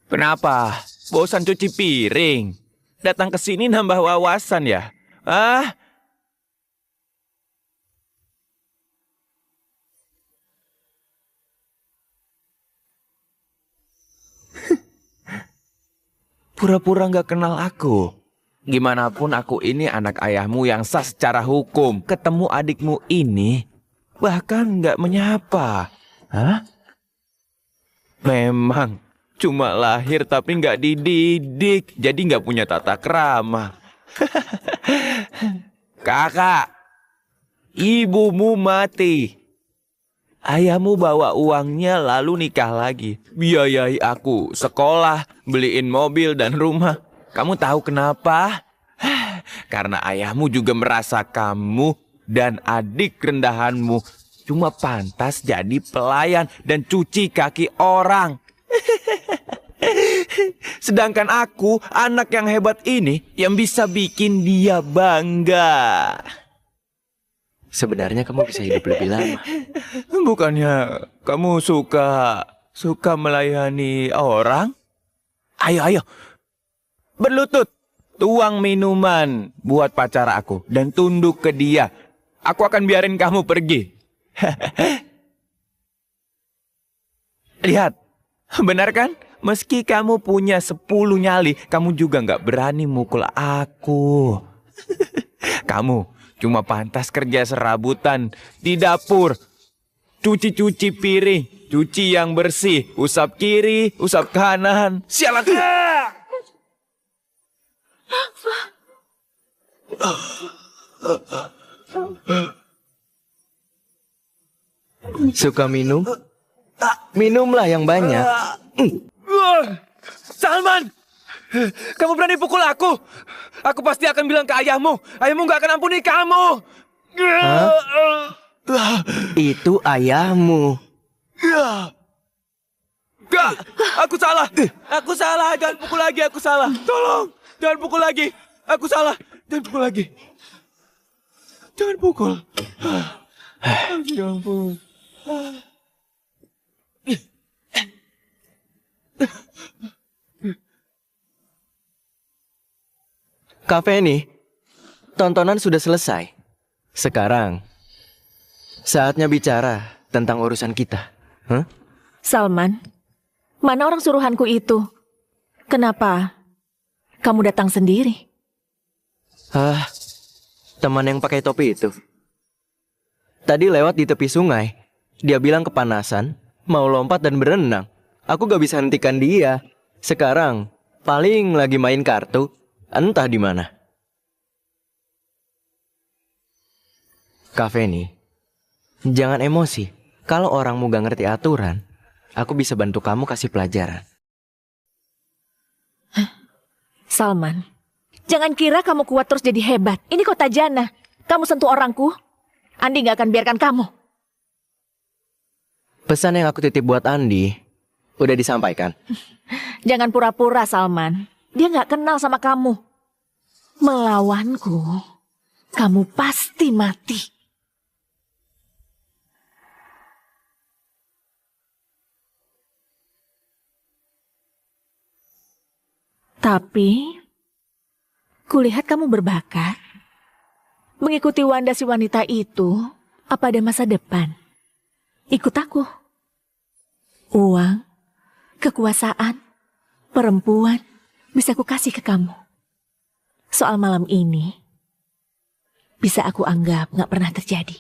Kenapa? Bosan cuci piring? Datang ke sini nambah wawasan ya? Ah? Pura-pura nggak kenal aku. Gimana pun aku ini anak ayahmu yang sah secara hukum. Ketemu adikmu ini, bahkan nggak menyapa. Hah? Memang cuma lahir tapi nggak dididik, jadi nggak punya tata krama. Kakak, ibumu mati. Ayahmu bawa uangnya lalu nikah lagi. Biayai aku sekolah, beliin mobil dan rumah. Kamu tahu kenapa? Karena ayahmu juga merasa kamu dan adik rendahanmu cuma pantas jadi pelayan dan cuci kaki orang. Sedangkan aku, anak yang hebat ini, yang bisa bikin dia bangga. Sebenarnya kamu bisa hidup lebih lama. Bukannya kamu suka melayani orang? Ayo, berlutut, tuang minuman buat pacar aku dan tunduk ke dia. Aku akan biarin kamu pergi. Lihat, benar kan? Meski kamu punya 10 nyali, kamu juga nggak berani mukul aku. Kamu cuma pantas kerja serabutan di dapur. Cuci-cuci piring, cuci yang bersih, usap kiri, usap kanan. Sialan! Suka minum? Minumlah yang banyak. Salman! Kamu berani pukul aku? Aku pasti akan bilang ke ayahmu. Ayahmu gak akan ampuni kamu. Hah? Itu ayahmu. Gak, aku salah. Aku salah, jangan pukul lagi, aku salah. Tolong, jangan pukul lagi. Aku salah, jangan pukul lagi. Jangan pukul. Ya ampun. Kak Feni, tontonan sudah selesai. Sekarang, saatnya bicara tentang urusan kita. Huh? Salman, mana orang suruhanku itu? Kenapa kamu datang sendiri? Teman yang pakai topi itu. Tadi lewat di tepi sungai. Dia bilang kepanasan, mau lompat dan berenang. Aku gak bisa hentikan dia. Sekarang, paling lagi main kartu. Entah di mana. Kak Feni, jangan emosi. Kalau orangmu gak ngerti aturan, aku bisa bantu kamu kasih pelajaran. Salman, jangan kira kamu kuat terus jadi hebat. Ini kota Jannah. Kamu sentuh orangku, Andi gak akan biarkan kamu. Pesan yang aku titip buat Andi udah disampaikan. Jangan pura-pura, Salman. Dia gak kenal sama kamu. Melawanku, kamu pasti mati. Tapi, kulihat kamu berbakat. Mengikuti Wanda si wanita itu, apa ada masa depan? Ikut aku. Uang, kekuasaan, perempuan, bisa ku kasih ke kamu. soal malam ini bisa aku anggap nggak pernah terjadi.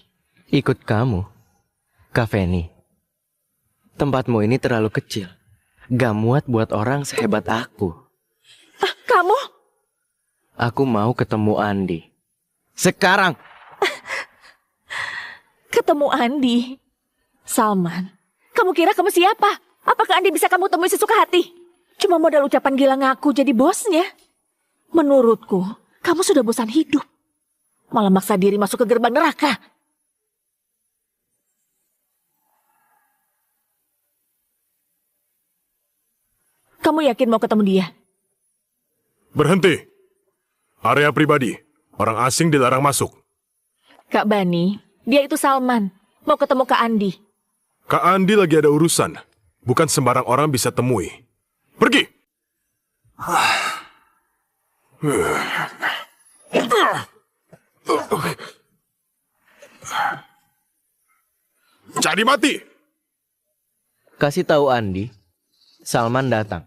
Ikut kamu, Kak Feni. Tempatmu ini terlalu kecil. Gak muat buat orang sehebat aku. Kamu? Aku mau ketemu Andi. Sekarang. Ketemu Andi? Salman, kamu kira kamu siapa? Apakah Andi bisa kamu temui sesuka hati? Cuma modal ucapan gila ngaku jadi bosnya. Menurutku, kamu sudah bosan hidup. Malah maksa diri masuk ke gerbang neraka. Kamu yakin mau ketemu dia? Berhenti. Area pribadi. Orang asing dilarang masuk. Kak Bani, dia itu Salman. Mau ketemu Kak Andi. Kak Andi lagi ada urusan. Bukan sembarang orang bisa temui. Pergi! Jadi mati! Kasih tahu Andi, Salman datang.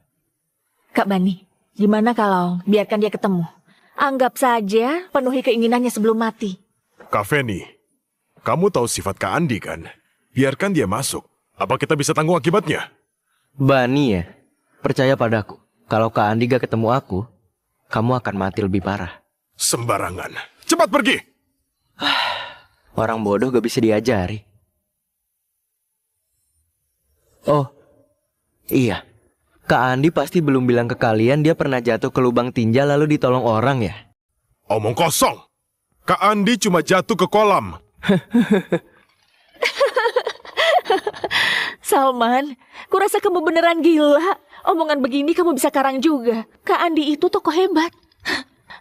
Kak Bani, gimana kalau biarkan dia ketemu? Anggap saja penuhi keinginannya sebelum mati. Kak Feni, kamu tahu sifat Kak Andi kan? Biarkan dia masuk. Apa kita bisa tanggung akibatnya? Bani ya, percaya padaku. Kalau Kak Andi gak ketemu aku, kamu akan mati lebih parah. Sembarangan. Cepat pergi! Orang bodoh gak bisa diajari. Oh, iya. Kak Andi pasti belum bilang ke kalian dia pernah jatuh ke lubang tinja lalu ditolong orang ya? Omong kosong. Kak Andi cuma jatuh ke kolam. Salman, kurasa kamu beneran gila. Omongan begini kamu bisa karang juga. Kak Andi itu tokoh hebat.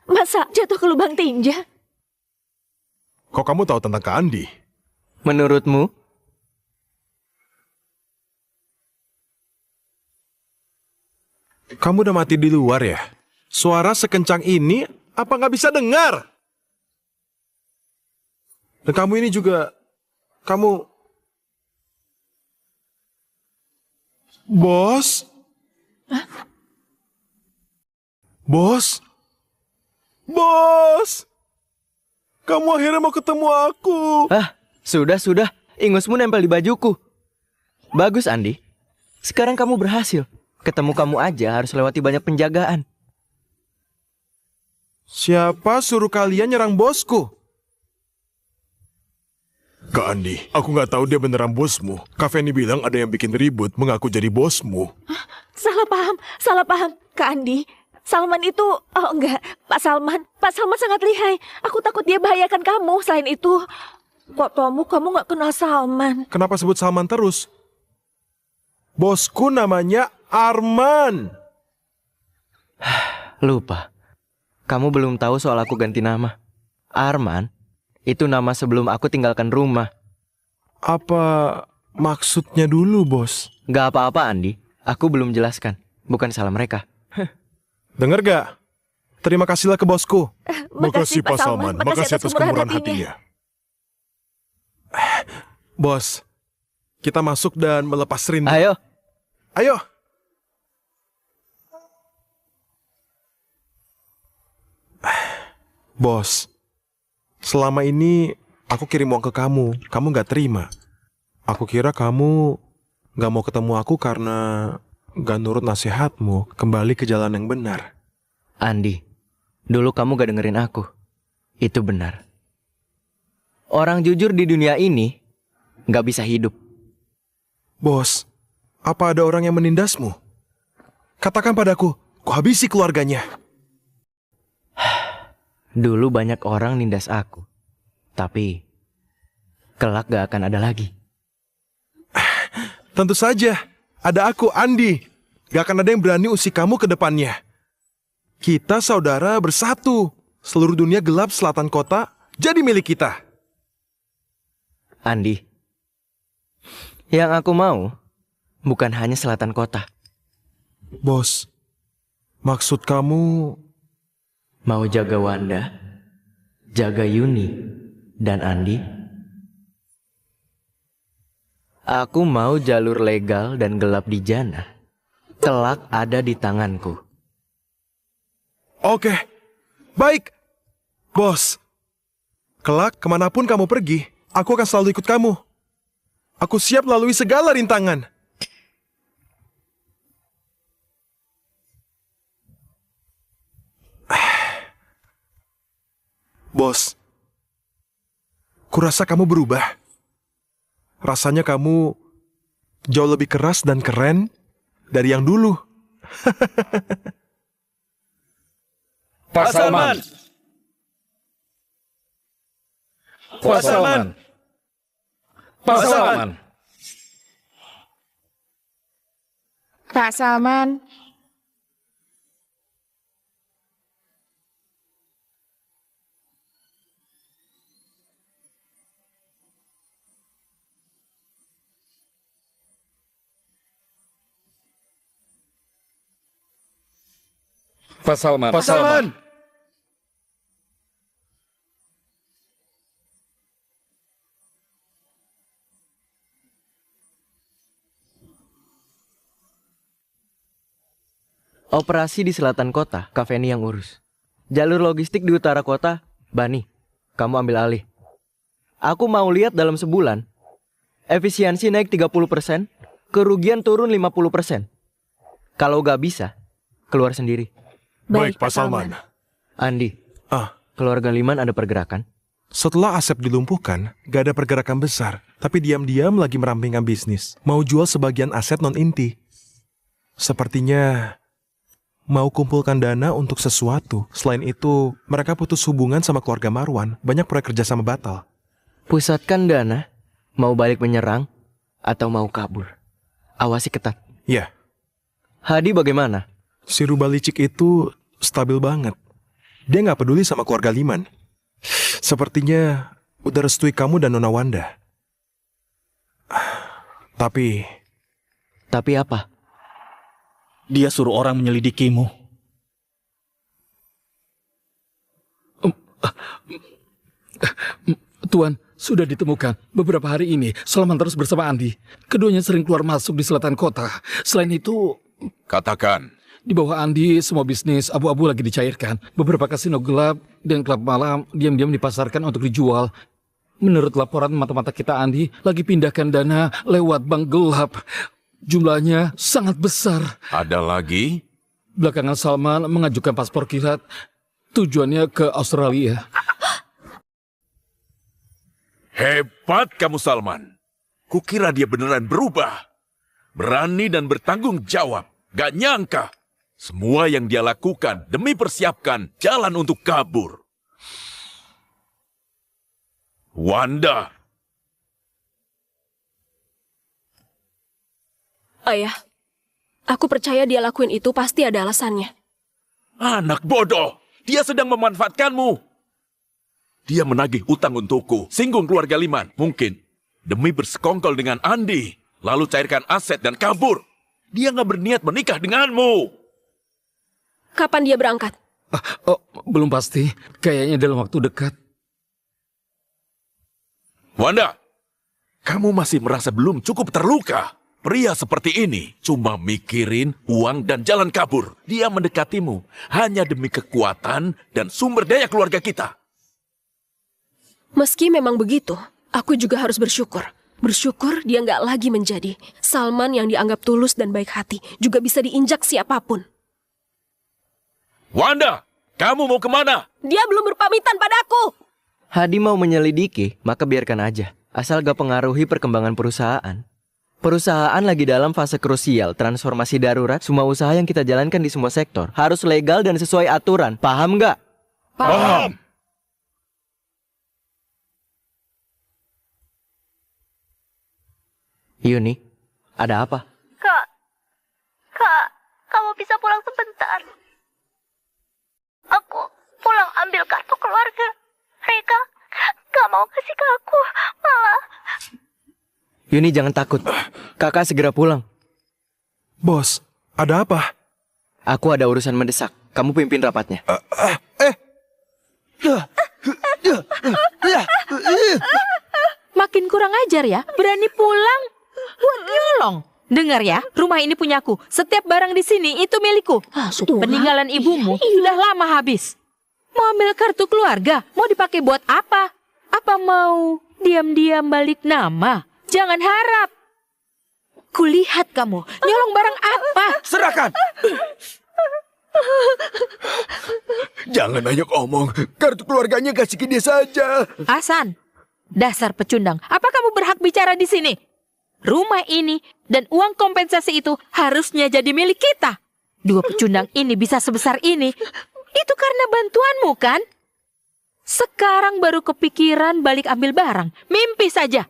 Masa jatuh ke lubang tinja? Kok kamu tahu tentang Kak Andi? Menurutmu? Kamu udah mati di luar ya? Suara sekencang ini apa nggak bisa dengar? Dan kamu ini juga... Kamu... Bos? Hah? Bos? Bos! Kamu akhirnya mau ketemu aku. Sudah. Ingusmu nempel di bajuku. Bagus, Andi. Sekarang kamu berhasil. Ketemu kamu aja harus lewati banyak penjagaan. Siapa suruh kalian nyerang bosku? Kak Andi, aku nggak tahu dia beneran bosmu. Kak Feni bilang ada yang bikin ribut mengaku jadi bosmu. Hah? Salah paham. Kak Andi, Salman itu... Oh enggak, Pak Salman sangat lihai. Aku takut dia bahayakan kamu. Selain itu, kok kamu nggak kenal Salman? Kenapa sebut Salman terus? Bosku namanya Arman. Lupa. Kamu belum tahu soal aku ganti nama. Arman itu nama sebelum aku tinggalkan rumah. Apa maksudnya dulu, bos? Gak apa-apa, Andi. Aku belum jelaskan. Bukan salah mereka. Dengar gak? Terima kasihlah ke bosku. Makasih, Pak Salman. Makasih atas kemurahan hatinya. Bos, kita masuk dan melepas rindu. Ayo. Bos, selama ini aku kirim uang ke kamu gak terima. Aku kira kamu gak mau ketemu aku karena gak nurut nasihatmu kembali ke jalan yang benar. Andi, dulu kamu gak dengerin aku. Itu benar. Orang jujur di dunia ini gak bisa hidup. Bos, apa ada orang yang menindasmu? Katakan padaku, ku habisi keluarganya. Dulu banyak orang nindas aku. Tapi kelak gak akan ada lagi. Tentu saja, ada aku, Andi. Gak akan ada yang berani usik kamu ke depannya. Kita saudara bersatu. Seluruh dunia gelap selatan kota jadi milik kita. Andi, yang aku mau bukan hanya selatan kota. Bos, maksud kamu... Mau jaga Wanda, jaga Yuni, dan Andi? Aku mau jalur legal dan gelap di Jannah kelak ada di tanganku. Oke, Baik, bos. Kelak kemanapun kamu pergi, aku akan selalu ikut kamu. Aku siap lalui segala rintangan. Bos, kurasa kamu berubah. Rasanya kamu jauh lebih keras dan keren dari yang dulu. Pak Salman. Pak Salman. Pak Salman. Pak Salman. Pak Salman. Pak Salman. Operasi di selatan kota, Kaveni yang urus. Jalur logistik di utara kota, Bani, kamu ambil alih. Aku mau lihat dalam sebulan, efisiensi naik 30%, kerugian turun 50%. Kalau gak bisa, keluar sendiri. Baik, Pak Salman. Andi, keluarga Liman ada pergerakan? Setelah Asep dilumpuhkan, gak ada pergerakan besar. Tapi diam-diam lagi merampingkan bisnis. Mau jual sebagian aset non-inti. Sepertinya mau kumpulkan dana untuk sesuatu. Selain itu, mereka putus hubungan sama keluarga Marwan. Banyak proyek kerjasama batal. Pusatkan dana, mau balik menyerang, atau mau kabur. Awasi ketat. Ya. Hadi bagaimana? Si Rubal licik itu stabil banget. Dia gak peduli sama keluarga Liman. Sepertinya udah restui kamu dan Nona Wanda. Tapi apa? Dia suruh orang menyelidikimu. Tuan, sudah ditemukan. Beberapa hari ini, Salman terus bersama Andi. Keduanya sering keluar masuk di selatan kota. Selain itu... Katakan. Di bawah Andi, semua bisnis abu-abu lagi dicairkan. Beberapa kasino gelap dan klub malam diam-diam dipasarkan untuk dijual. Menurut laporan mata-mata kita, Andi lagi pindahkan dana lewat bank gelap. Jumlahnya sangat besar. Ada lagi? Belakangan Salman mengajukan paspor kilat. Tujuannya ke Australia. Hebat kamu, Salman. Kukira dia beneran berubah. Berani dan bertanggung jawab. Gak nyangka. Semua yang dia lakukan demi persiapkan jalan untuk kabur. Wanda. Ayah, aku percaya dia lakuin itu pasti ada alasannya. Anak bodoh. Dia sedang memanfaatkanmu. Dia menagih utang untukku. Singgung keluarga Liman. Mungkin demi bersekongkol dengan Andi. Lalu cairkan aset dan kabur. Dia nggak berniat menikah denganmu. Kapan dia berangkat? Belum pasti. Kayaknya dalam waktu dekat. Wanda, kamu masih merasa belum cukup terluka. Pria seperti ini cuma mikirin uang dan jalan kabur. Dia mendekatimu hanya demi kekuatan dan sumber daya keluarga kita. Meski memang begitu, aku juga harus bersyukur. Bersyukur dia nggak lagi menjadi Salman yang dianggap tulus dan baik hati. Juga bisa diinjak siapapun. Wanda, kamu mau kemana? Dia belum berpamitan padaku. Hadi mau menyelidiki, maka biarkan aja. Asal gak pengaruhi perkembangan perusahaan. Perusahaan lagi dalam fase krusial, transformasi darurat. Semua usaha yang kita jalankan di semua sektor harus legal dan sesuai aturan. Paham gak? Paham. Yuni, ada apa? Kak, kamu bisa pulang sebentar. Aku pulang ambil kartu keluarga. Mereka gak mau kasih ke aku, malah. Yuni, jangan takut. Kakak segera pulang. Bos, ada apa? Aku ada urusan mendesak. Kamu pimpin rapatnya. Makin kurang ajar ya, berani pulang buat nyolong. Dengar ya, rumah ini punyaku. Setiap barang di sini itu milikku. Peninggalan ibumu sudah lama habis. Mau ambil kartu keluarga? Mau dipakai buat apa? Apa mau diam-diam balik nama? Jangan harap. Kulihat kamu, nyolong barang apa? Serahkan! Jangan banyak omong. Kartu keluarganya kasih ke dia saja. Hasan, dasar pecundang. Apa kamu berhak bicara di sini? Rumah ini dan uang kompensasi itu harusnya jadi milik kita. Dua pecundang ini bisa sebesar ini. Itu karena bantuanmu, kan? Sekarang baru kepikiran balik ambil barang. Mimpi saja.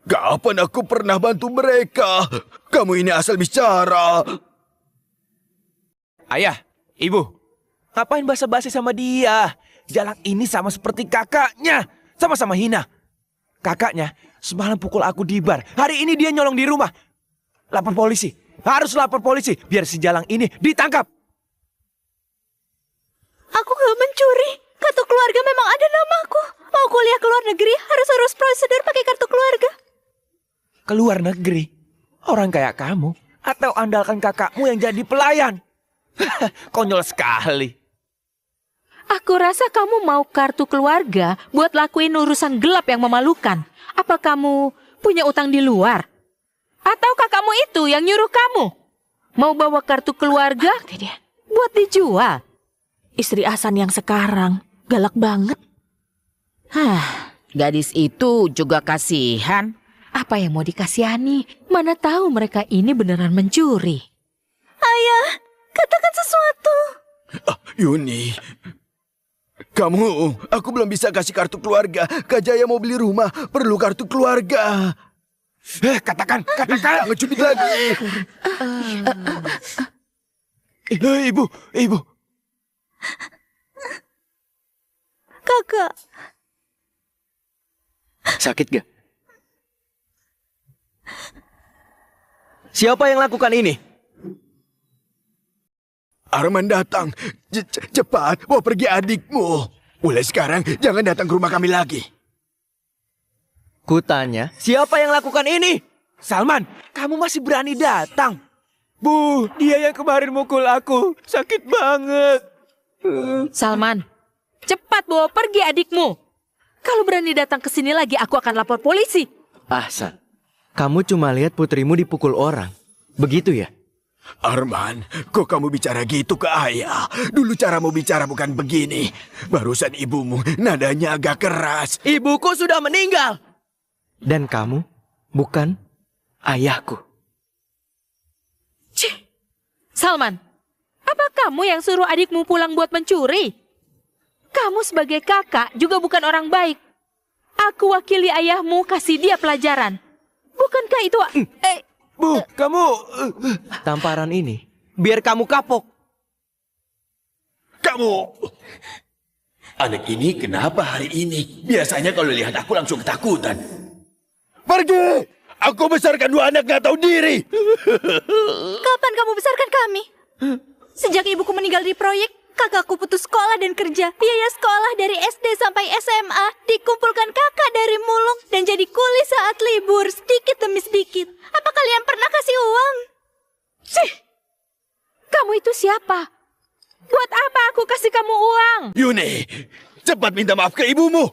Kapan aku pernah bantu mereka? Kamu ini asal bicara. Ayah, ibu, ngapain basa-basi sama dia? Jalak ini sama seperti kakaknya, sama-sama hina. Kakaknya semalam pukul aku di bar. Hari ini dia nyolong di rumah. Lapor polisi, harus lapor polisi biar si Jalang ini ditangkap. Aku gak mencuri. Kartu keluarga memang ada namaku. Mau kuliah ke luar negeri harus prosedur pakai kartu keluarga. Keluar negeri? Orang kayak kamu? Atau andalkan kakakmu yang jadi pelayan? Konyol sekali. Aku rasa kamu mau kartu keluarga buat lakuin urusan gelap yang memalukan. Apa kamu punya utang di luar? Atau kakakmu itu yang nyuruh kamu? Mau bawa kartu keluarga buat dijual? Istri Hasan yang sekarang galak banget. Gadis itu juga kasihan. Apa yang mau dikasihani? Mana tahu mereka ini beneran mencuri. Ayah, katakan sesuatu. Yuni, aku belum bisa kasih kartu keluarga. Kak Jaya mau beli rumah, perlu kartu keluarga. Katakan, jangan cubit lagi. Ibu. Kakak. Sakit gak? Siapa yang lakukan ini? Arman datang. Cepat, bawa pergi adikmu. Mulai sekarang, jangan datang ke rumah kami lagi. Kutanya, siapa yang lakukan ini? Salman, kamu masih berani datang? Bu, dia yang kemarin mukul aku. Sakit banget. Salman, cepat bawa pergi adikmu. Kalau berani datang ke sini lagi, aku akan lapor polisi. Ahsan, kamu cuma lihat putrimu dipukul orang. Begitu ya? Arman, kok kamu bicara gitu ke ayah? Dulu caramu bicara bukan begini. Barusan ibumu nadanya agak keras. Ibuku sudah meninggal. Dan kamu bukan ayahku. Cih, Salman, apa kamu yang suruh adikmu pulang buat mencuri? Kamu sebagai kakak juga bukan orang baik. Aku wakili ayahmu kasih dia pelajaran. Bukankah itu... Bu, kamu... Tamparan ini, biar kamu kapok. Kamu... Anak ini kenapa hari ini? Biasanya kalau lihat aku langsung ketakutan. Pergi! Aku besarkan dua anak gak tahu diri. Kapan kamu besarkan kami? Sejak ibuku meninggal di proyek, kakakku putus sekolah dan kerja. Biaya sekolah dari SD sampai SMA dikumpulkan kakak dari mulung dan jadi kuli saat libur sedikit demi sedikit. Apa kalian pernah kasih uang? Cih, kamu itu siapa? Buat apa aku kasih kamu uang? Yuni, cepat minta maaf ke ibumu.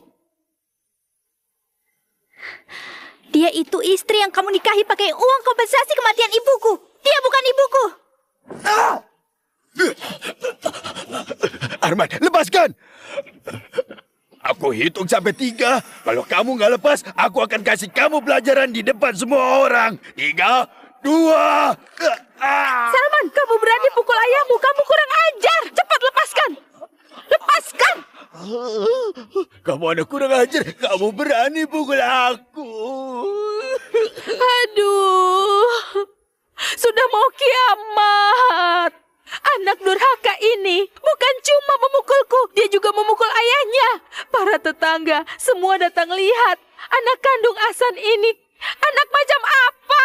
Dia itu istri yang kamu nikahi pakai uang kompensasi kematian ibuku. Dia bukan ibuku. Arman, lepaskan! Aku hitung sampai 3. Kalau kamu nggak lepas, aku akan kasih kamu pelajaran di depan semua orang. 3, 2... Salman, kamu berani pukul ayahmu. Kamu kurang ajar. Cepat lepaskan. Lepaskan. Kamu anak kurang ajar. Kamu berani pukul aku. Aduh. Sudah mau kiamat. Anak durhaka ini bukan cuma memukulku, dia juga memukul ayahnya. Para tetangga semua datang lihat anak kandung Hasan ini. Anak macam apa?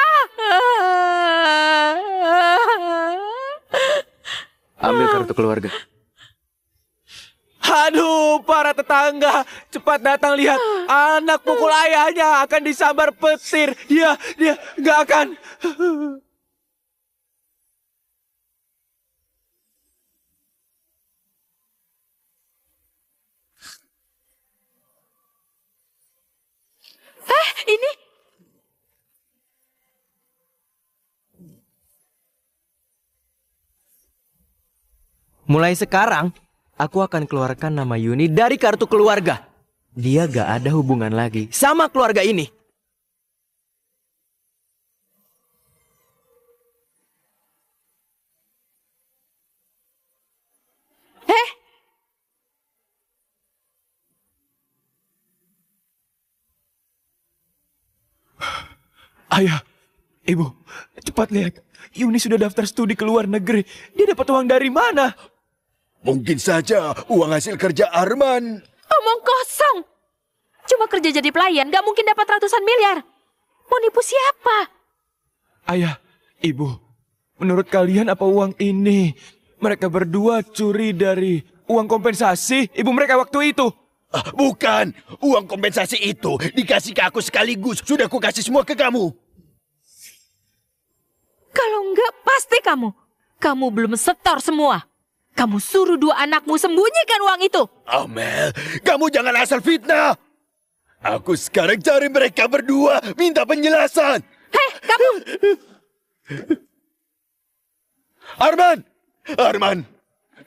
Ambil kartu keluarga. Aduh, para tetangga, cepat datang lihat. Anak pukul ayahnya akan disambar petir. Dia nggak akan... Mulai sekarang, aku akan keluarkan nama Yuni dari kartu keluarga. Dia gak ada hubungan lagi sama keluarga ini. Ayah, Ibu, cepat lihat. Yuni sudah daftar studi ke luar negeri. Dia dapat uang dari mana? Mungkin saja uang hasil kerja Arman. Omong kosong. Cuma kerja jadi pelayan, gak mungkin dapat ratusan miliar. Mau nipu siapa? Ayah, Ibu, menurut kalian apa uang ini mereka berdua curi dari uang kompensasi ibu mereka waktu itu? Bukan, uang kompensasi itu dikasih ke aku sekaligus. Sudah aku kasih semua ke kamu. Kalau enggak, pasti kamu. Kamu belum setor semua. Kamu suruh dua anakmu sembunyikan uang itu. Amel, kamu jangan asal fitnah. Aku sekarang cari mereka berdua, minta penjelasan. Hei, kamu! Arman,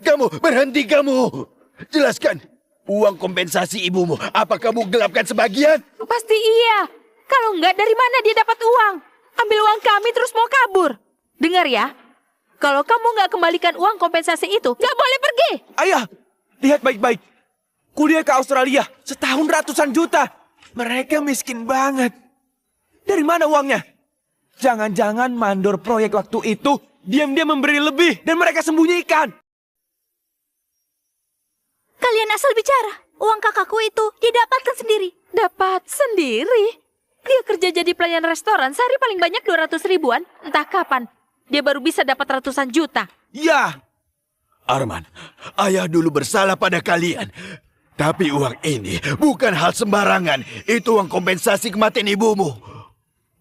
kamu berhenti kamu. Jelaskan, uang kompensasi ibumu, apa kamu gelapkan sebagian? Pasti iya. Kalau enggak, dari mana dia dapat uang? Ambil uang kami terus mau kabur. Dengar ya, kalau kamu nggak kembalikan uang kompensasi itu, nggak boleh pergi. Ayah, lihat baik-baik. Kuliah ke Australia, setahun ratusan juta. Mereka miskin banget. Dari mana uangnya? Jangan-jangan mandor proyek waktu itu diam-diam memberi lebih dan mereka sembunyikan. Kalian asal bicara. Uang kakakku itu didapatkan sendiri. Dapat sendiri? Dia kerja jadi pelayan restoran, sehari paling banyak 200 ribuan. Entah kapan, dia baru bisa dapat ratusan juta. Ya. Arman, ayah dulu bersalah pada kalian. Tapi uang ini bukan hal sembarangan. Itu uang kompensasi kematian ibumu.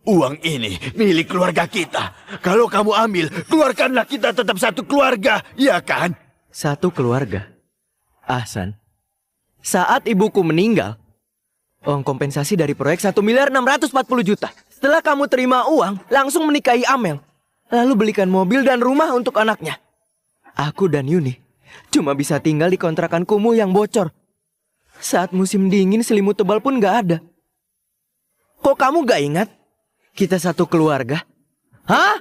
Uang ini milik keluarga kita. Kalau kamu ambil, keluarkanlah, kita tetap satu keluarga, ya kan? Satu keluarga. Ahsan, saat ibuku meninggal, uang kompensasi dari proyek 1.640.000.000. Setelah kamu terima uang, langsung menikahi Amel. Lalu belikan mobil dan rumah untuk anaknya. Aku dan Yuni cuma bisa tinggal di kontrakan kumuh yang bocor. Saat musim dingin, selimut tebal pun gak ada. Kok kamu gak ingat? Kita satu keluarga. Hah?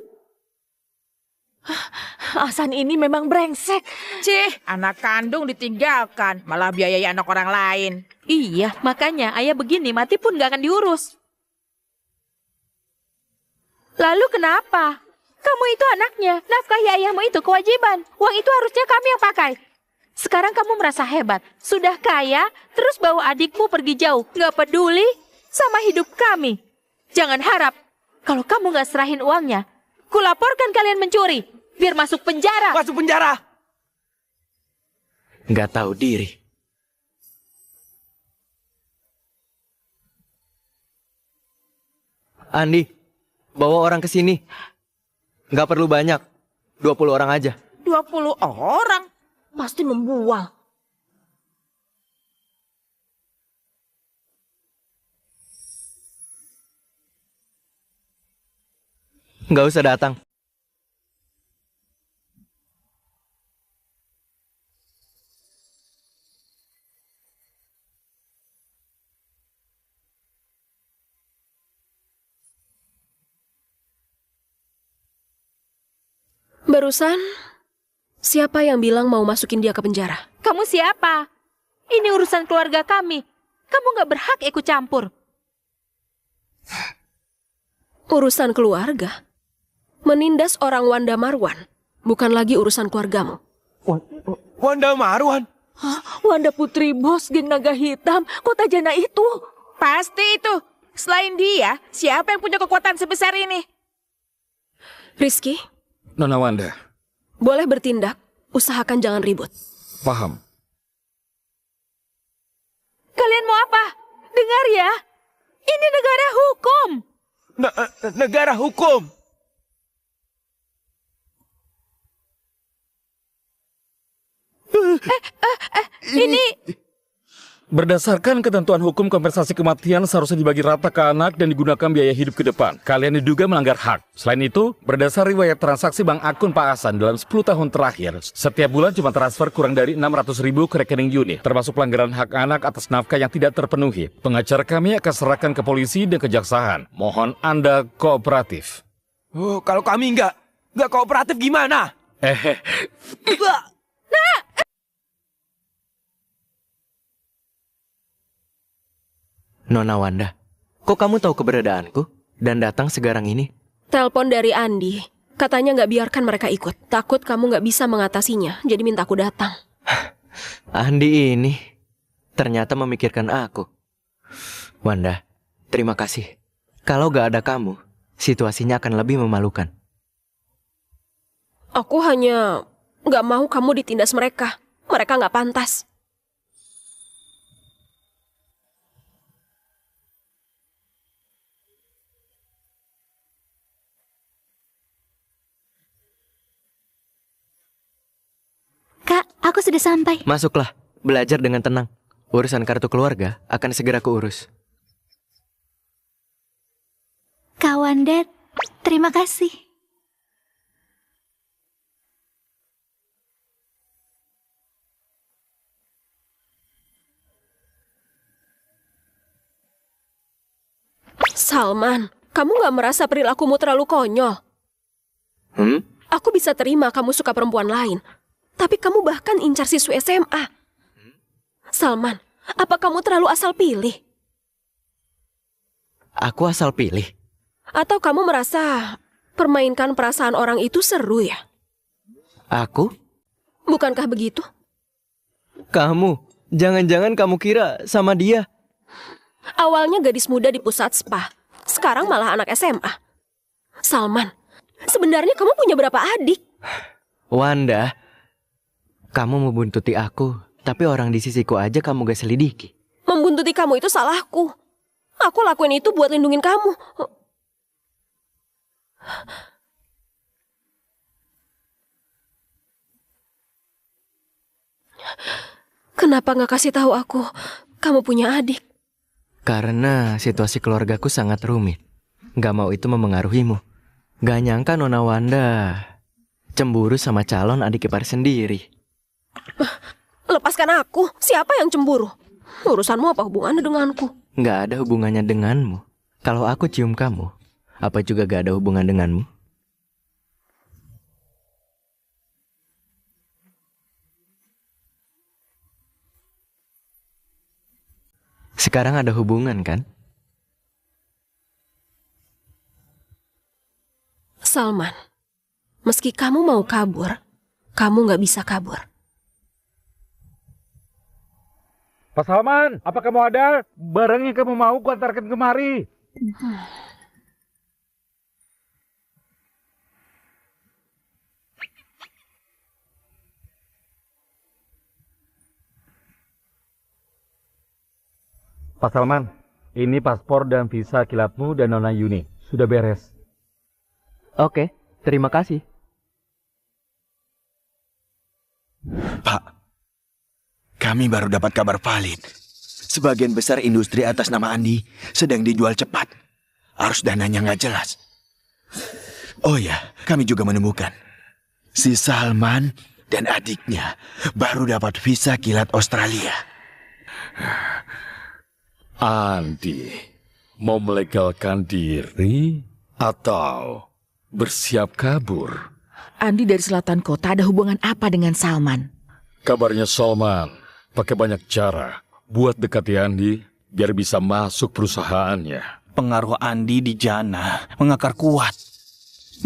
Ahsan ini memang brengsek. Cih, anak kandung ditinggalkan, malah biayai anak orang lain. Iya, makanya ayah begini mati pun gak akan diurus. Lalu kenapa? Kamu itu anaknya, nafkahi ayahmu itu kewajiban. Uang itu harusnya kami yang pakai. Sekarang kamu merasa hebat, sudah kaya, terus bawa adikmu pergi jauh. Gak peduli sama hidup kami. Jangan harap, kalau kamu gak serahin uangnya, kulaporkan kalian mencuri. Biar masuk penjara. Masuk penjara. Gak tahu diri. Andi, bawa orang ke sini. Gak perlu banyak. 20 orang aja. 20 orang? Pasti membuang. Gak usah datang. Barusan, siapa yang bilang mau masukin dia ke penjara? Kamu siapa? Ini urusan keluarga kami. Kamu gak berhak ikut campur. Urusan keluarga? Menindas orang Wanda Marwan, bukan lagi urusan keluargamu. Wanda Marwan? Hah? Wanda Putri Bos, geng naga hitam, kota Jana itu. Pasti itu. Selain dia, siapa yang punya kekuatan sebesar ini? Rizky? Nona Wanda. Boleh bertindak, usahakan jangan ribut. Paham. Kalian mau apa? Dengar ya, ini negara hukum. Negara hukum? Ini Berdasarkan ketentuan hukum, kompensasi kematian seharusnya dibagi rata ke anak dan digunakan biaya hidup ke depan. Kalian diduga melanggar hak. Selain itu, berdasar riwayat transaksi bank akun Pak Hasan dalam 10 tahun terakhir, setiap bulan cuma transfer kurang dari 600.000 ke rekening Yuni, termasuk pelanggaran hak anak atas nafkah yang tidak terpenuhi. Pengacara kami akan serahkan ke polisi dan kejaksaan. Mohon Anda kooperatif. Oh, kalau kami nggak kooperatif gimana? Nona Wanda, kok kamu tahu keberadaanku dan datang sekarang ini? Telepon dari Andi. Katanya nggak biarkan mereka ikut. Takut kamu nggak bisa mengatasinya, jadi minta aku datang. Andi ini ternyata memikirkan aku. Wanda, terima kasih. Kalau gak ada kamu, situasinya akan lebih memalukan. Aku hanya nggak mau kamu ditindas mereka. Mereka nggak pantas. Kak, aku sudah sampai. Masuklah, belajar dengan tenang. Urusan kartu keluarga akan segera kuurus. Kak Wanda, terima kasih. Salman, kamu nggak merasa perilakumu terlalu konyol? Aku bisa terima kamu suka perempuan lain. Tapi kamu bahkan incar siswi SMA. Salman, apa kamu terlalu asal pilih? Aku asal pilih? Atau kamu merasa permainkan perasaan orang itu seru ya? Aku? Bukankah begitu? Kamu? Jangan-jangan kamu kira sama dia? Awalnya gadis muda di pusat spa. Sekarang malah anak SMA. Salman, sebenarnya kamu punya berapa adik? Wanda, kamu membuntuti aku, tapi orang di sisiku aja kamu gak selidiki. Membuntuti kamu itu salahku. Aku lakuin itu buat lindungin kamu. Kenapa gak kasih tahu aku kamu punya adik? Karena situasi keluargaku sangat rumit. Gak mau itu memengaruhimu. Gak nyangka Nona Wanda cemburu sama calon adik ipar sendiri. Lepaskan aku. Siapa yang cemburu? Urusanmu apa hubungannya denganku? Gak ada hubungannya denganmu. Kalau aku cium kamu, apa juga gak ada hubungan denganmu? Sekarang ada hubungan kan? Salman, meski kamu mau kabur, kamu gak bisa kabur. Pak Salman, apa kamu ada? Barang yang kamu mau kuantarkan kemari. Pak Salman, ini paspor dan visa kilatmu dan Nona Yuni. Sudah beres. Oke, terima kasih. Pak, kami baru dapat kabar valid. Sebagian besar industri atas nama Andi sedang dijual cepat. Arus dananya nggak jelas. Oh ya, kami juga menemukan si Salman dan adiknya baru dapat visa kilat Australia. Andi, mau melegalkan diri atau bersiap kabur? Andi dari selatan kota ada hubungan apa dengan Salman? Kabarnya Salman pakai banyak cara buat dekati Andi biar bisa masuk perusahaannya. Pengaruh Andi di Jana mengakar kuat.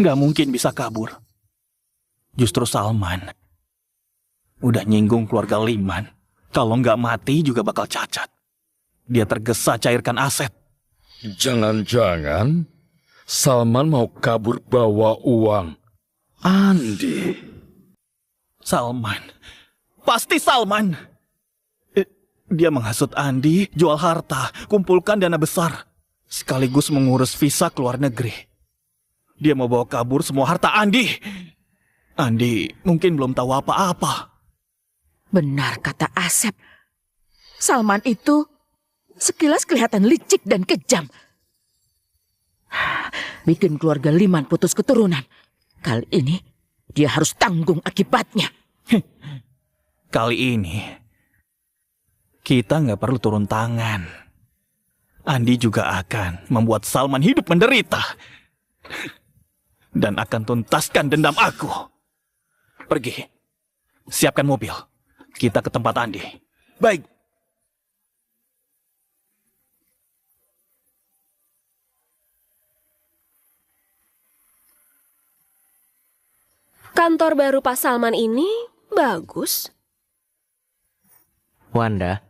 Nggak mungkin bisa kabur. Justru Salman udah nyinggung keluarga Liman. Kalau nggak mati juga bakal cacat. Dia tergesa cairkan aset. Jangan-jangan Salman mau kabur bawa uang Andi. Salman. Pasti Salman. Dia menghasut Andi, jual harta, kumpulkan dana besar. Sekaligus mengurus visa ke luar negeri. Dia mau bawa kabur semua harta Andi. Andi mungkin belum tahu apa-apa. Benar kata Asep. Salman itu sekilas kelihatan licik dan kejam. Bikin keluarga Liman putus keturunan. Kali ini dia harus tanggung akibatnya. Kali ini kita nggak perlu turun tangan. Andi juga akan membuat Salman hidup menderita. Dan akan tuntaskan dendam aku. Pergi. Siapkan mobil. Kita ke tempat Andi. Baik. Kantor baru Pak Salman ini bagus. Wanda,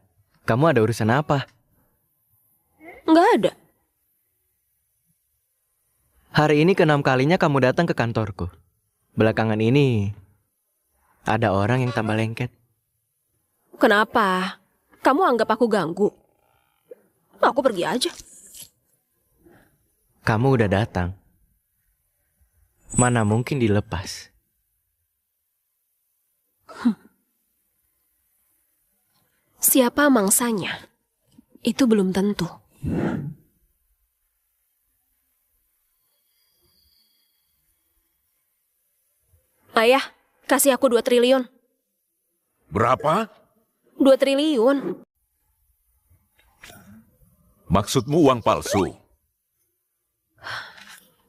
kamu ada urusan apa? Nggak ada. Hari ini ke-6 kalinya kamu datang ke kantorku. Belakangan ini, ada orang yang tambah lengket. Kenapa? Kamu anggap aku ganggu? Aku pergi aja. Kamu udah datang. Mana mungkin dilepas? Siapa mangsanya? Itu belum tentu. Ayah, kasih aku 2 triliun. Berapa? 2 triliun. Maksudmu uang palsu?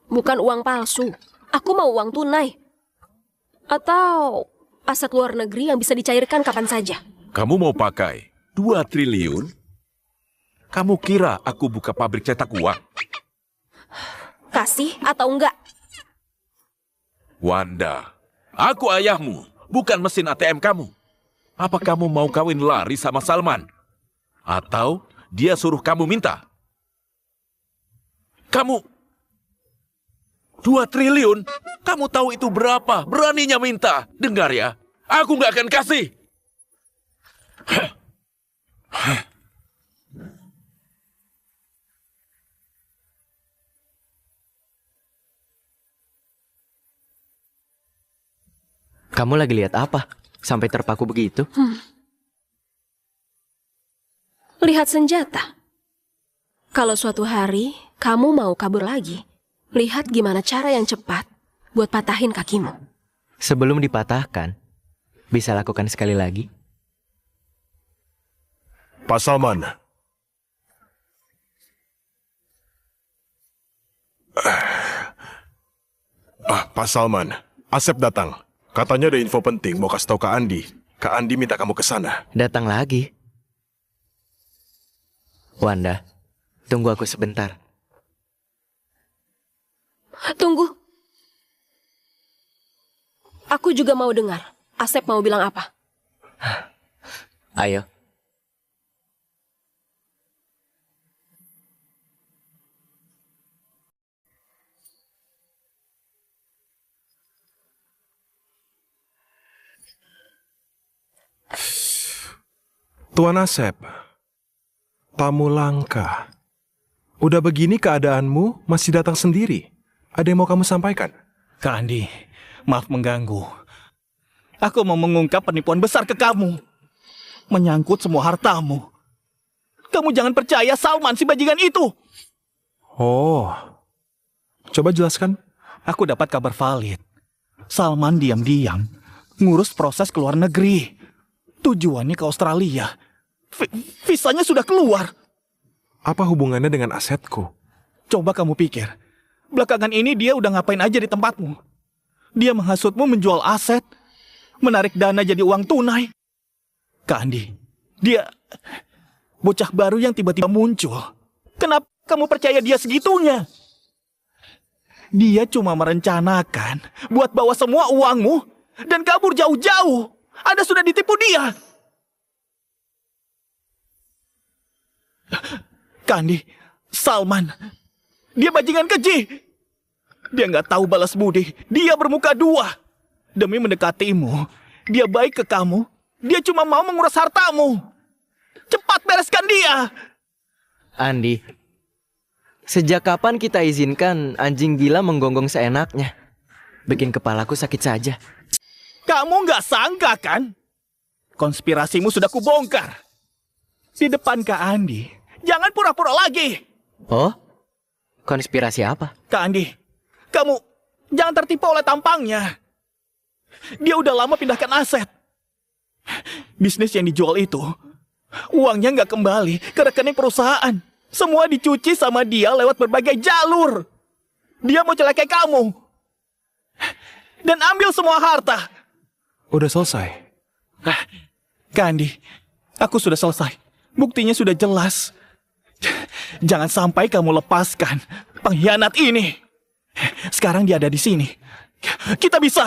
Bukan uang palsu. Aku mau uang tunai. Atau aset luar negeri yang bisa dicairkan kapan saja. Kamu mau pakai 2 triliun? Kamu kira aku buka pabrik cetak uang? Kasih atau enggak? Wanda, aku ayahmu, bukan mesin ATM kamu. Apa kamu mau kawin lari sama Salman? Atau dia suruh kamu minta? Kamu 2 triliun? Kamu tahu itu berapa? Beraninya minta. Dengar ya, aku nggak akan kasih. Kamu lagi lihat apa? Sampai terpaku begitu? Lihat senjata. Kalau suatu hari kamu mau kabur lagi, lihat gimana cara yang cepat buat patahin kakimu. Sebelum dipatahkan, bisa lakukan sekali lagi? Pak Salman. Pak Salman, Asep datang. Katanya ada info penting mau kasih tahu Kak Andi. Kak Andi minta kamu ke sana. Datang lagi. Wanda, tunggu aku sebentar. Tunggu. Aku juga mau dengar. Asep mau bilang apa? Ayo. Tuan Asep, tamu langka. Udah begini keadaanmu masih datang sendiri. Ada yang mau kamu sampaikan? Kak Andi, maaf mengganggu. Aku mau mengungkap penipuan besar ke kamu. Menyangkut semua hartamu. Kamu jangan percaya Salman si bajingan itu. Oh, coba jelaskan. Aku dapat kabar valid. Salman diam-diam ngurus proses ke luar negeri. Tujuannya ke Australia. Visanya sudah keluar. Apa hubungannya dengan asetku? Coba kamu pikir. Belakangan ini dia udah ngapain aja di tempatmu? Dia menghasutmu menjual aset. Menarik dana jadi uang tunai. Kak Andi, dia bocah baru yang tiba-tiba muncul. Kenapa kamu percaya dia segitunya? Dia cuma merencanakan buat bawa semua uangmu dan kabur jauh-jauh. Anda sudah ditipu dia. Kandi, Salman, dia bajingan keji. Dia nggak tahu balas budi. Dia bermuka 2. Demi mendekatimu, dia baik ke kamu. Dia cuma mau menguras hartamu. Cepat bereskan dia. Andi, sejak kapan kita izinkan anjing gila menggonggong seenaknya? Bikin kepalaku sakit saja. Kamu nggak sangka kan? Konspirasimu sudah kubongkar. Di depan Kak Andi. Jangan pura-pura lagi. Oh? Konspirasi apa? Kak Andi, kamu jangan tertipu oleh tampangnya. Dia udah lama pindahkan aset. Bisnis yang dijual itu, uangnya nggak kembali ke rekening perusahaan. Semua dicuci sama dia lewat berbagai jalur. Dia mau celakai kamu. Dan ambil semua harta. Udah selesai. Kak Andi, aku sudah selesai. Buktinya sudah jelas. Jangan sampai kamu lepaskan pengkhianat ini. Sekarang dia ada di sini. Kita bisa.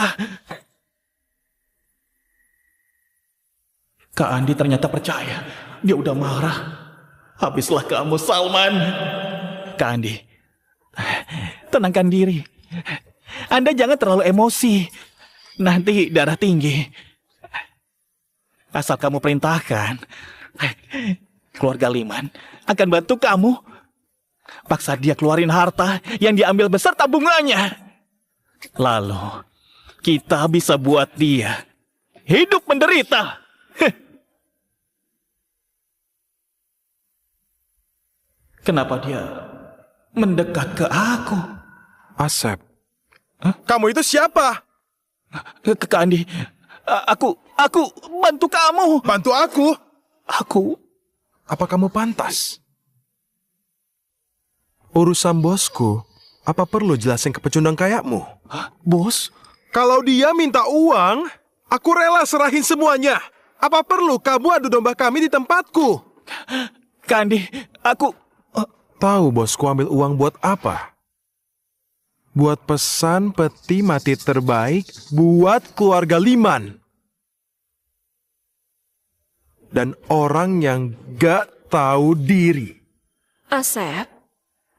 Kak Andi ternyata percaya. Dia udah marah. Habislah kamu, Salman. Kak Andi, tenangkan diri. Anda jangan terlalu emosi. Nanti darah tinggi. Asal kamu perintahkan, keluarga Liman akan bantu kamu. Paksa dia keluarin harta yang diambil beserta bunganya. Lalu, kita bisa buat dia hidup menderita. Kenapa dia mendekat ke aku? Asep. Kamu itu siapa? Kak Andi, aku bantu kamu. Bantu aku? Aku. Apa kamu pantas? Urusan bosku, apa perlu jelasin ke pecundang kayakmu? Bos? Kalau dia minta uang, aku rela serahin semuanya. Apa perlu kamu adu domba kami di tempatku? Kak Andi, aku... Tahu bosku ambil uang buat apa? Buat pesan peti mati terbaik buat keluarga Liman. Dan orang yang gak tahu diri. Asep,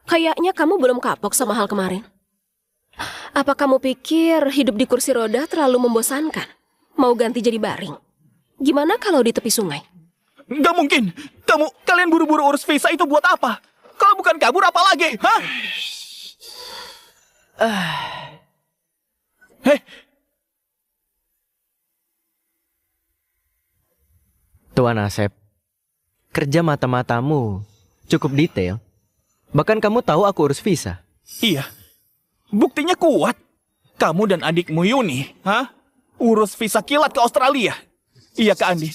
kayaknya kamu belum kapok sama hal kemarin. Apa kamu pikir hidup di kursi roda terlalu membosankan? Mau ganti jadi baring? Gimana kalau di tepi sungai? Gak mungkin. Kalian buru-buru urus visa itu buat apa? Kalau bukan kabur apa lagi? Hah? Hei. Tuan Asep, kerja mata-matamu cukup detail. Bahkan kamu tahu aku urus visa. Iya. Buktinya kuat. Kamu dan adikmu Yuni, urus visa kilat ke Australia. Iya Kak Andi.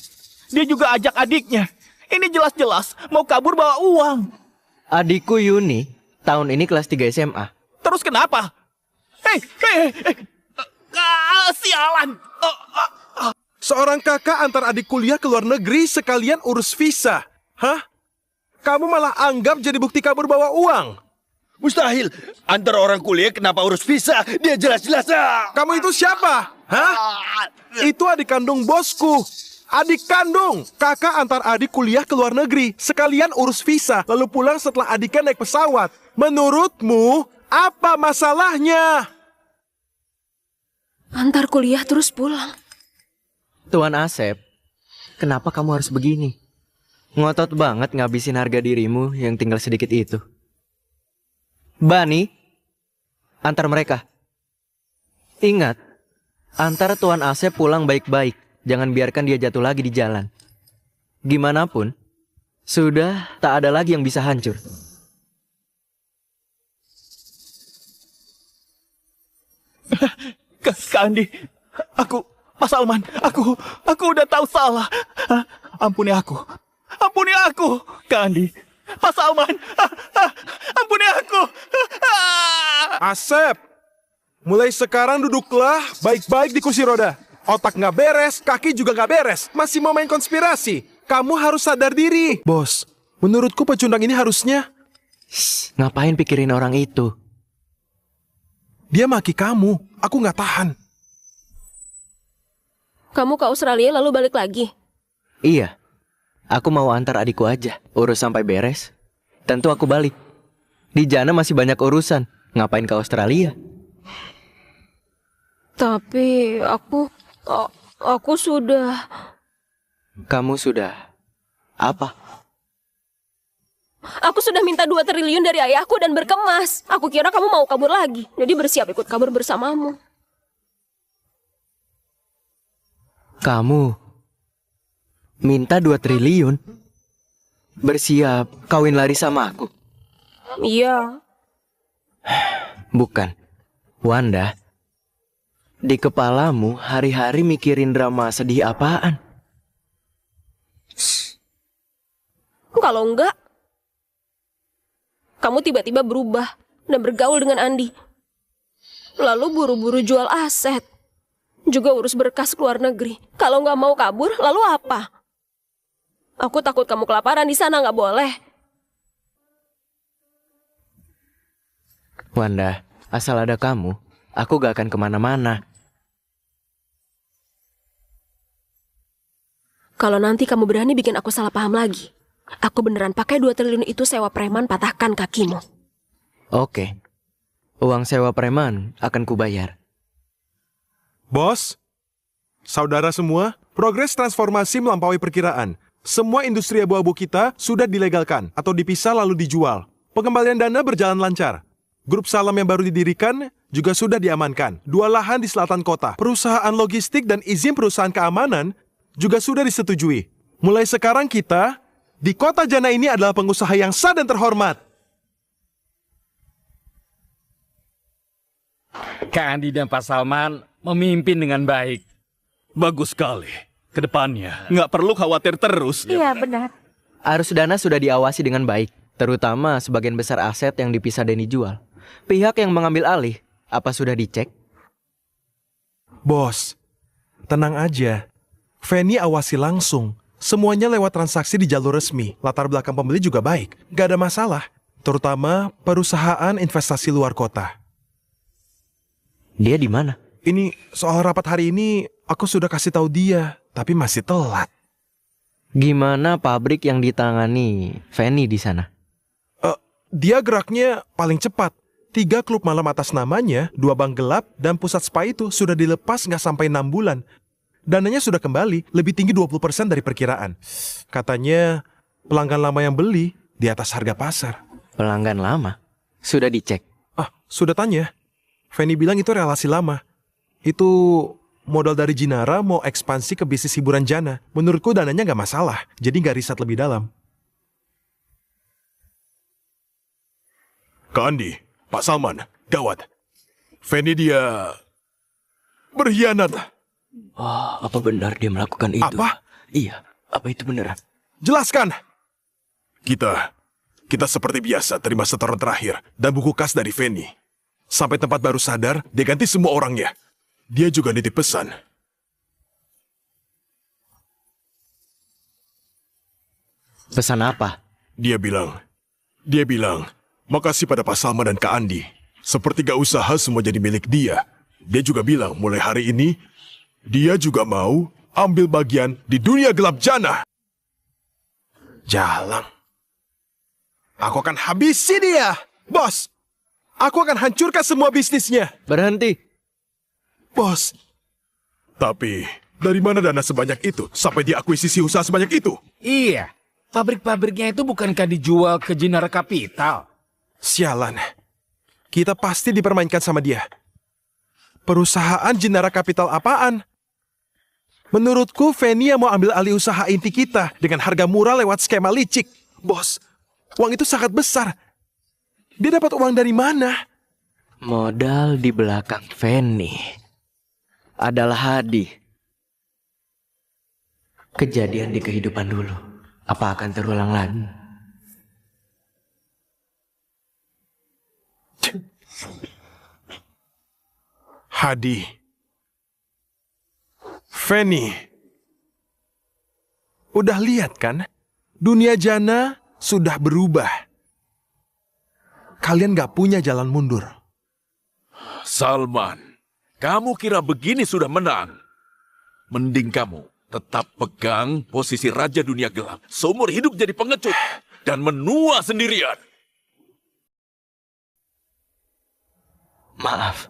Dia juga ajak adiknya. Ini jelas-jelas mau kabur bawa uang. Adikku Yuni tahun ini kelas 3 SMA. Terus kenapa? Hei. Sialan. Seorang kakak antar adik kuliah ke luar negeri sekalian urus visa. Hah? Kamu malah anggap jadi bukti kabur bawa uang? Mustahil. Antar orang kuliah kenapa urus visa? Dia jelas-jelas. Kamu itu siapa? Hah? Itu adik kandung bosku. Adik kandung. Kakak antar adik kuliah ke luar negeri sekalian urus visa. Lalu pulang setelah adiknya naik pesawat. Menurutmu, apa masalahnya? Antar kuliah terus pulang. Tuan Asep, kenapa kamu harus begini? Ngotot banget ngabisin harga dirimu yang tinggal sedikit itu. Bani, antar mereka. Ingat, antar Tuan Asep pulang baik-baik. Jangan biarkan dia jatuh lagi di jalan. Gimana pun, sudah tak ada lagi yang bisa hancur. Kak Andi, Pak Salman, aku udah tahu salah. Ampuni aku, Kak Andi, Pak Salman, ampuni aku. Asep, mulai sekarang duduklah baik-baik di kursi roda. Otak nggak beres, kaki juga nggak beres. Masih mau main konspirasi. Kamu harus sadar diri. Bos, menurutku pecundang ini harusnya... Ngapain pikirin orang itu? Dia maki kamu. Aku nggak tahan. Kamu ke Australia lalu balik lagi? Iya. Aku mau antar adikku aja. Urus sampai beres. Tentu aku balik. Di Jana masih banyak urusan. Ngapain ke Australia? Tapi aku sudah... Kamu sudah... apa? Aku sudah minta 2 triliun dari ayahku dan berkemas. Aku kira kamu mau kabur lagi. Jadi bersiap ikut kabur bersamamu. Kamu minta 2 triliun? Bersiap kawin lari sama aku? Iya. Bukan. Wanda, di kepalamu hari-hari mikirin drama sedih apaan? Kalau enggak, kamu tiba-tiba berubah dan bergaul dengan Andi. Lalu buru-buru jual aset. Juga urus berkas ke luar negeri. Kalau nggak mau kabur, lalu apa? Aku takut kamu kelaparan di sana, nggak boleh. Wanda, asal ada kamu, aku gak akan kemana-mana. Kalau nanti kamu berani bikin aku salah paham lagi, aku beneran pakai 2 triliun itu sewa preman patahkan kakimu. Oke. Uang sewa preman akan kubayar. Bos, saudara semua, progres transformasi melampaui perkiraan. Semua industri abu-abu kita sudah dilegalkan atau dipisah lalu dijual. Pengembalian dana berjalan lancar. Grup Salam yang baru didirikan juga sudah diamankan. 2 lahan di selatan kota, perusahaan logistik dan izin perusahaan keamanan juga sudah disetujui. Mulai sekarang kita di kota Jana ini adalah pengusaha yang sah dan terhormat. Kak Andi dan Pak Salman memimpin dengan baik. Bagus sekali. Kedepannya nggak perlu khawatir terus. Iya, benar. Arus dana sudah diawasi dengan baik, terutama sebagian besar aset yang dipisah dan dijual. Pihak yang mengambil alih, apa sudah dicek? Bos, tenang aja. Fanny awasi langsung. Semuanya lewat transaksi di jalur resmi. Latar belakang pembeli juga baik. Gak ada masalah. Terutama perusahaan investasi luar kota. Dia di mana? Ini soal rapat hari ini aku sudah kasih tahu dia, tapi masih telat. Gimana pabrik yang ditangani Fanny di sana? Dia geraknya paling cepat. 3 klub malam atas namanya, 2 bank gelap, dan pusat spa itu sudah dilepas nggak sampai 6 bulan. Dananya sudah kembali, lebih tinggi 20% dari perkiraan. Katanya pelanggan lama yang beli di atas harga pasar. Pelanggan lama? Sudah dicek? Sudah tanya. Fanny bilang itu relasi lama. Itu modal dari Jinara mau ekspansi ke bisnis hiburan Jana. Menurutku dananya nggak masalah, jadi nggak riset lebih dalam. Kak Andi, Pak Salman, gawat. Fanny dia berkhianat. Apa benar dia melakukan itu? Apa? Iya, apa itu beneran? Jelaskan! Kita seperti biasa terima setoran terakhir dan buku kas dari Fanny. Sampai tempat baru sadar, dia ganti semua orangnya. Dia juga nitip pesan. Pesan apa? Dia bilang, makasih pada Pak Salman dan Kak Andi. Sepertiga usaha semua jadi milik dia. Dia juga bilang mulai hari ini, dia juga mau ambil bagian di dunia gelap Jana. Jalang. Aku akan habisi dia, bos. Aku akan hancurkan semua bisnisnya. Berhenti. Bos. Tapi, dari mana dana sebanyak itu sampai dia akuisisi usaha sebanyak itu? Iya, pabrik-pabriknya itu bukankah dijual ke Jinara Capital? Sialan. Kita pasti dipermainkan sama dia. Perusahaan Jinara Capital apaan? Menurutku, Fanny yang mau ambil alih usaha inti kita dengan harga murah lewat skema licik. Bos, uang itu sangat besar. Dia dapat uang dari mana? Modal di belakang Fanny adalah Hadi. Kejadian di kehidupan dulu, apa akan terulang lagi? Hadi. Fanny. Udah lihat kan? Dunia Jana sudah berubah. Kalian gak punya jalan mundur. Salman, kamu kira begini sudah menang? Mending kamu tetap pegang posisi raja dunia gelap. Seumur hidup jadi pengecut dan menua sendirian. Maaf.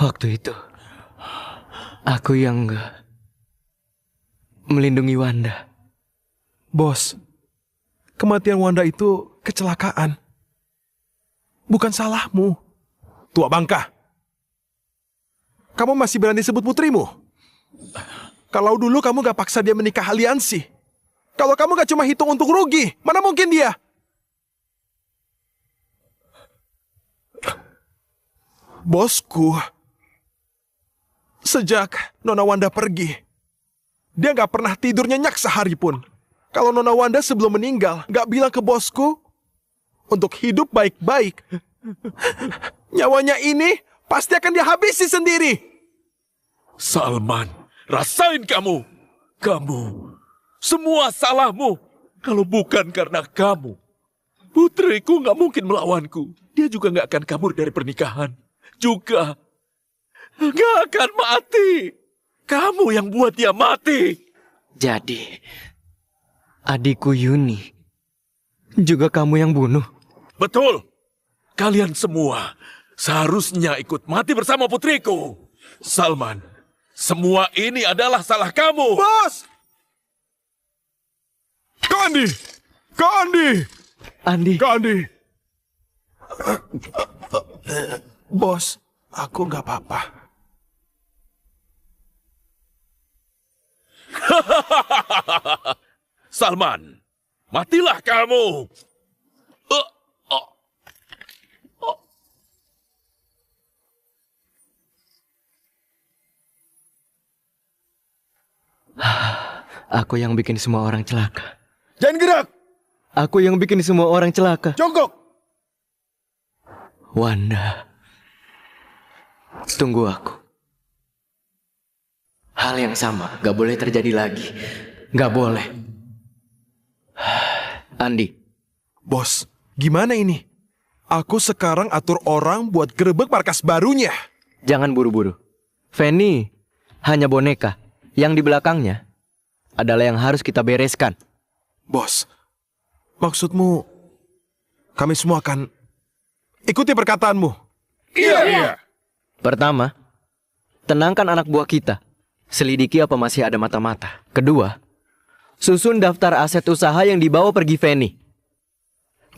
Waktu itu, aku yang gak melindungi Wanda. Bos, kematian Wanda itu kecelakaan. Bukan salahmu. Tua bangka. Kamu masih berani sebut putrimu? Kalau dulu kamu gak paksa dia menikah aliansi. Kalau kamu gak cuma hitung untung rugi, mana mungkin dia? Bosku, sejak Nona Wanda pergi, dia gak pernah tidur nyenyak sehari pun. Kalau Nona Wanda sebelum meninggal gak bilang ke bosku untuk hidup baik-baik, nyawanya ini pasti akan dia habisi sendiri. Salman, rasain kamu. Semua salahmu. Kalau bukan karena kamu, putriku gak mungkin melawanku. Dia juga gak akan kabur dari pernikahan. Juga gak akan mati. Kamu yang buat dia mati. Jadi, adikku Yuni juga kamu yang bunuh? Betul. Kalian semua seharusnya ikut mati bersama putriku. Salman, semua ini adalah salah kamu. Bos! Kak Andi! Kak Andi! Andi! Kak Andi! Bos, aku gak apa-apa. Salman, matilah kamu. Aku yang bikin semua orang celaka. Jangan gerak. Aku yang bikin semua orang celaka. Jongkok. Wanda, tunggu aku. Hal yang sama gak boleh terjadi lagi. Gak boleh. Andi. Bos, gimana ini? Aku sekarang atur orang buat gerebek markas barunya. Jangan buru-buru. Fanny hanya boneka. Yang di belakangnya adalah yang harus kita bereskan. Bos, maksudmu kami semua akan ikuti perkataanmu? Iya. Pertama, tenangkan anak buah kita. Selidiki apa masih ada mata-mata. Kedua, susun daftar aset usaha yang dibawa pergi Fanny.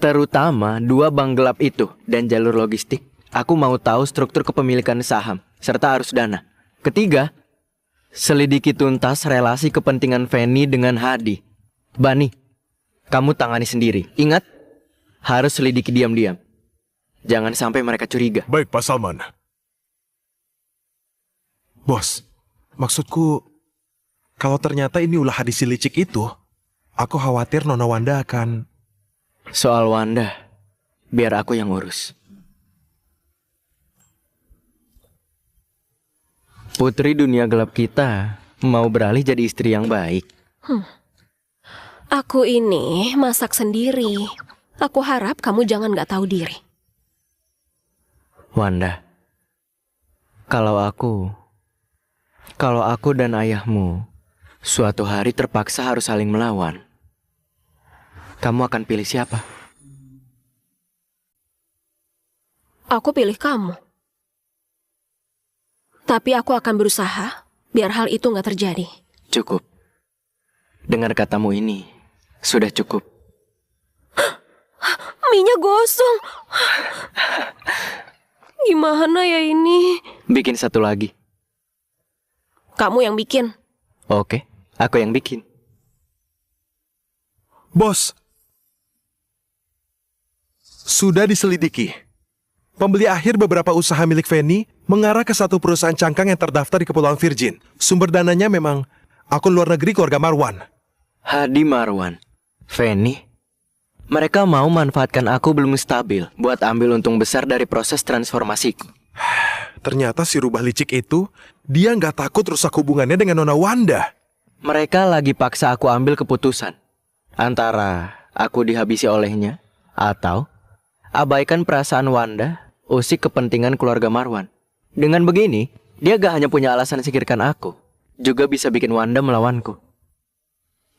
Terutama 2 bank gelap itu dan jalur logistik. Aku mau tahu struktur kepemilikan saham serta arus dana. Ketiga, selidiki tuntas relasi kepentingan Fanny dengan Hadi. Bani, kamu tangani sendiri. Ingat, harus selidiki diam-diam. Jangan sampai mereka curiga. Baik, Pak Salman. Bos, maksudku, kalau ternyata ini ulah Hadi si licik itu, aku khawatir Nona Wanda akan... Soal Wanda, biar aku yang urus. Putri dunia gelap kita mau beralih jadi istri yang baik. Aku ini masak sendiri. Aku harap kamu jangan gak tahu diri. Wanda, kalau aku dan ayahmu suatu hari terpaksa harus saling melawan, kamu akan pilih siapa? Aku pilih kamu. Tapi aku akan berusaha biar hal itu gak terjadi. Cukup. Dengar katamu ini, sudah cukup. Minyak gosong. Gimana ya ini? Bikin satu lagi. Kamu yang bikin. Oke, aku yang bikin. Bos, sudah diselidiki. Pembeli akhir beberapa usaha milik Fanny mengarah ke satu perusahaan cangkang yang terdaftar di Kepulauan Virgin. Sumber dananya memang akun luar negeri keluarga Marwan. Hadi Marwan, Fanny, mereka mau manfaatkan aku belum stabil buat ambil untung besar dari proses transformasiku. Ternyata si rubah licik itu, dia nggak takut rusak hubungannya dengan Nona Wanda. Mereka lagi paksa aku ambil keputusan. Antara aku dihabisi olehnya, atau abaikan perasaan Wanda, usik kepentingan keluarga Marwan. Dengan begini, dia gak hanya punya alasan singkirkan aku, juga bisa bikin Wanda melawanku.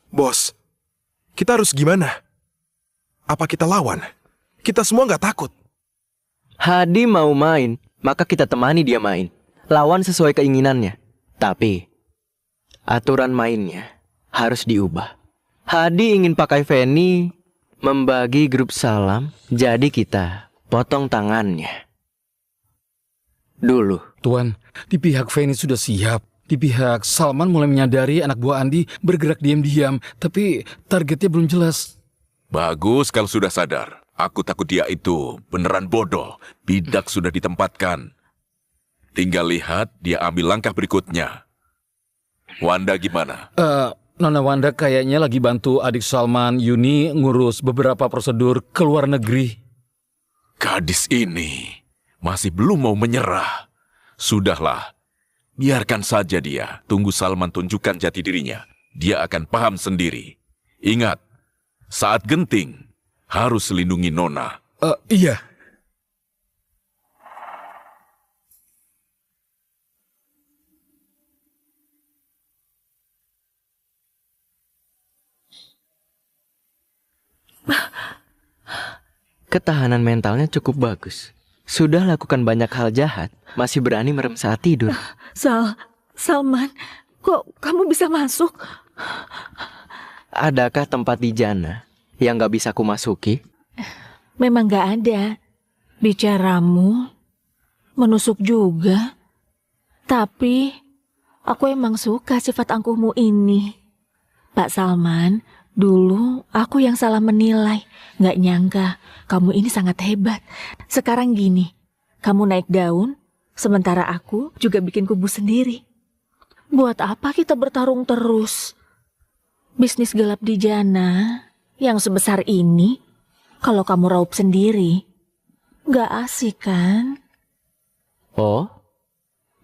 Bos, kita harus gimana? Apa kita lawan? Kita semua nggak takut. Hadi mau main, maka kita temani dia main. Lawan sesuai keinginannya. Tapi, aturan mainnya harus diubah. Hadi ingin pakai Fanny membagi grup salam, jadi kita potong tangannya. Dulu. Tuan, di pihak Fanny sudah siap. Di pihak Salman mulai menyadari anak buah Andi bergerak diam-diam, tapi targetnya belum jelas. Bagus kalau sudah sadar. Aku takut dia itu beneran bodoh. Bidak sudah ditempatkan. Tinggal lihat dia ambil langkah berikutnya. Wanda gimana? Nona Wanda kayaknya lagi bantu adik Salman, Yuni, ngurus beberapa prosedur ke luar negeri. Gadis ini masih belum mau menyerah. Sudahlah. Biarkan saja dia, tunggu Salman tunjukkan jati dirinya. Dia akan paham sendiri. Ingat, saat genting, harus lindungi Nona. Iya. Ketahanan mentalnya cukup bagus. Sudah lakukan banyak hal jahat, masih berani merem saat tidur. Salman, kok kamu bisa masuk? Adakah tempat di Jannah yang gak bisa aku masuki? Memang gak ada. Bicaramu menusuk juga. Tapi aku emang suka sifat angkuhmu ini. Pak Salman, dulu aku yang salah menilai. Gak nyangka kamu ini sangat hebat. Sekarang gini, kamu naik daun, sementara aku juga bikin kubu sendiri. Buat apa kita bertarung terus? Bisnis gelap di Jannah yang sebesar ini, kalau kamu raup sendiri, gak asik kan? Oh,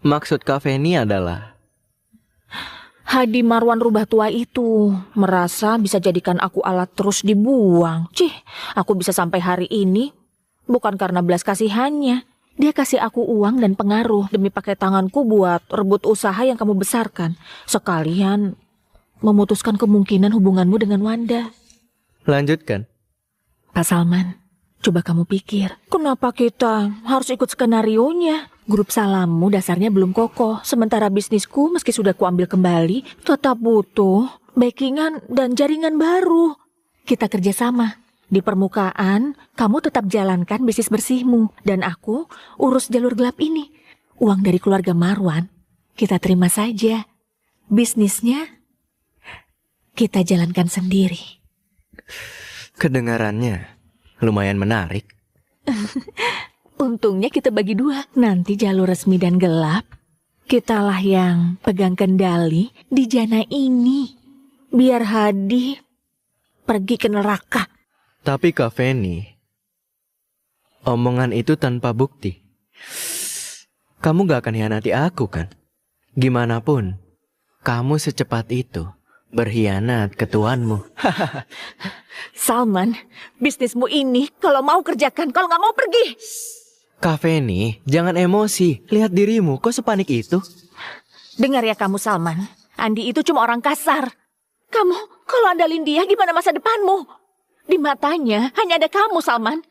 maksud Kak Feni adalah Hadi Marwan rubah tua itu merasa bisa jadikan aku alat terus dibuang. Cih, aku bisa sampai hari ini bukan karena belas kasihannya. Dia kasih aku uang dan pengaruh demi pakai tanganku buat rebut usaha yang kamu besarkan. Sekalian memutuskan kemungkinan hubunganmu dengan Wanda. Lanjutkan. Pak Salman, coba kamu pikir, kenapa kita harus ikut skenarionya? Grup Salammu dasarnya belum kokoh, sementara bisnisku meski sudah kuambil kembali, tetap butuh backingan dan jaringan baru. Kita kerjasama. Di permukaan, kamu tetap jalankan bisnis bersihmu, dan aku urus jalur gelap ini. Uang dari keluarga Marwan, kita terima saja. Bisnisnya, kita jalankan sendiri. Kedengarannya lumayan menarik. Untungnya kita bagi dua. Nanti jalur resmi dan gelap, kitalah yang pegang kendali di Jannah ini. Biar Hadi pergi ke neraka. Tapi Kak Feni, omongan itu tanpa bukti. Kamu gak akan hianati aku kan? Gimana pun, kamu secepat itu berkhianat ke tuanmu. Salman, bisnismu ini kalau mau kerjakan, kalau nggak mau pergi. Kak Feni, jangan emosi. Lihat dirimu, kok sepanik itu? Dengar ya kamu Salman, Andi itu cuma orang kasar. Kamu kalau andalin dia gimana masa depanmu? Di matanya hanya ada kamu Salman.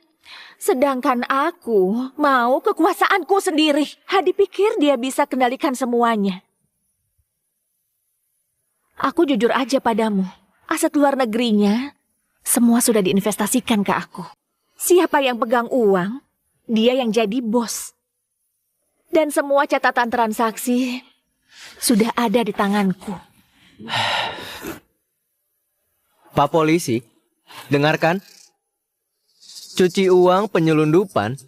Sedangkan aku mau kekuasaanku sendiri. Hadi pikir dia bisa kendalikan semuanya. Aku jujur aja padamu, aset luar negerinya semua sudah diinvestasikan ke aku. Siapa yang pegang uang, dia yang jadi bos. Dan semua catatan transaksi sudah ada di tanganku. Pak Polisi, dengarkan. Cuci uang penyelundupan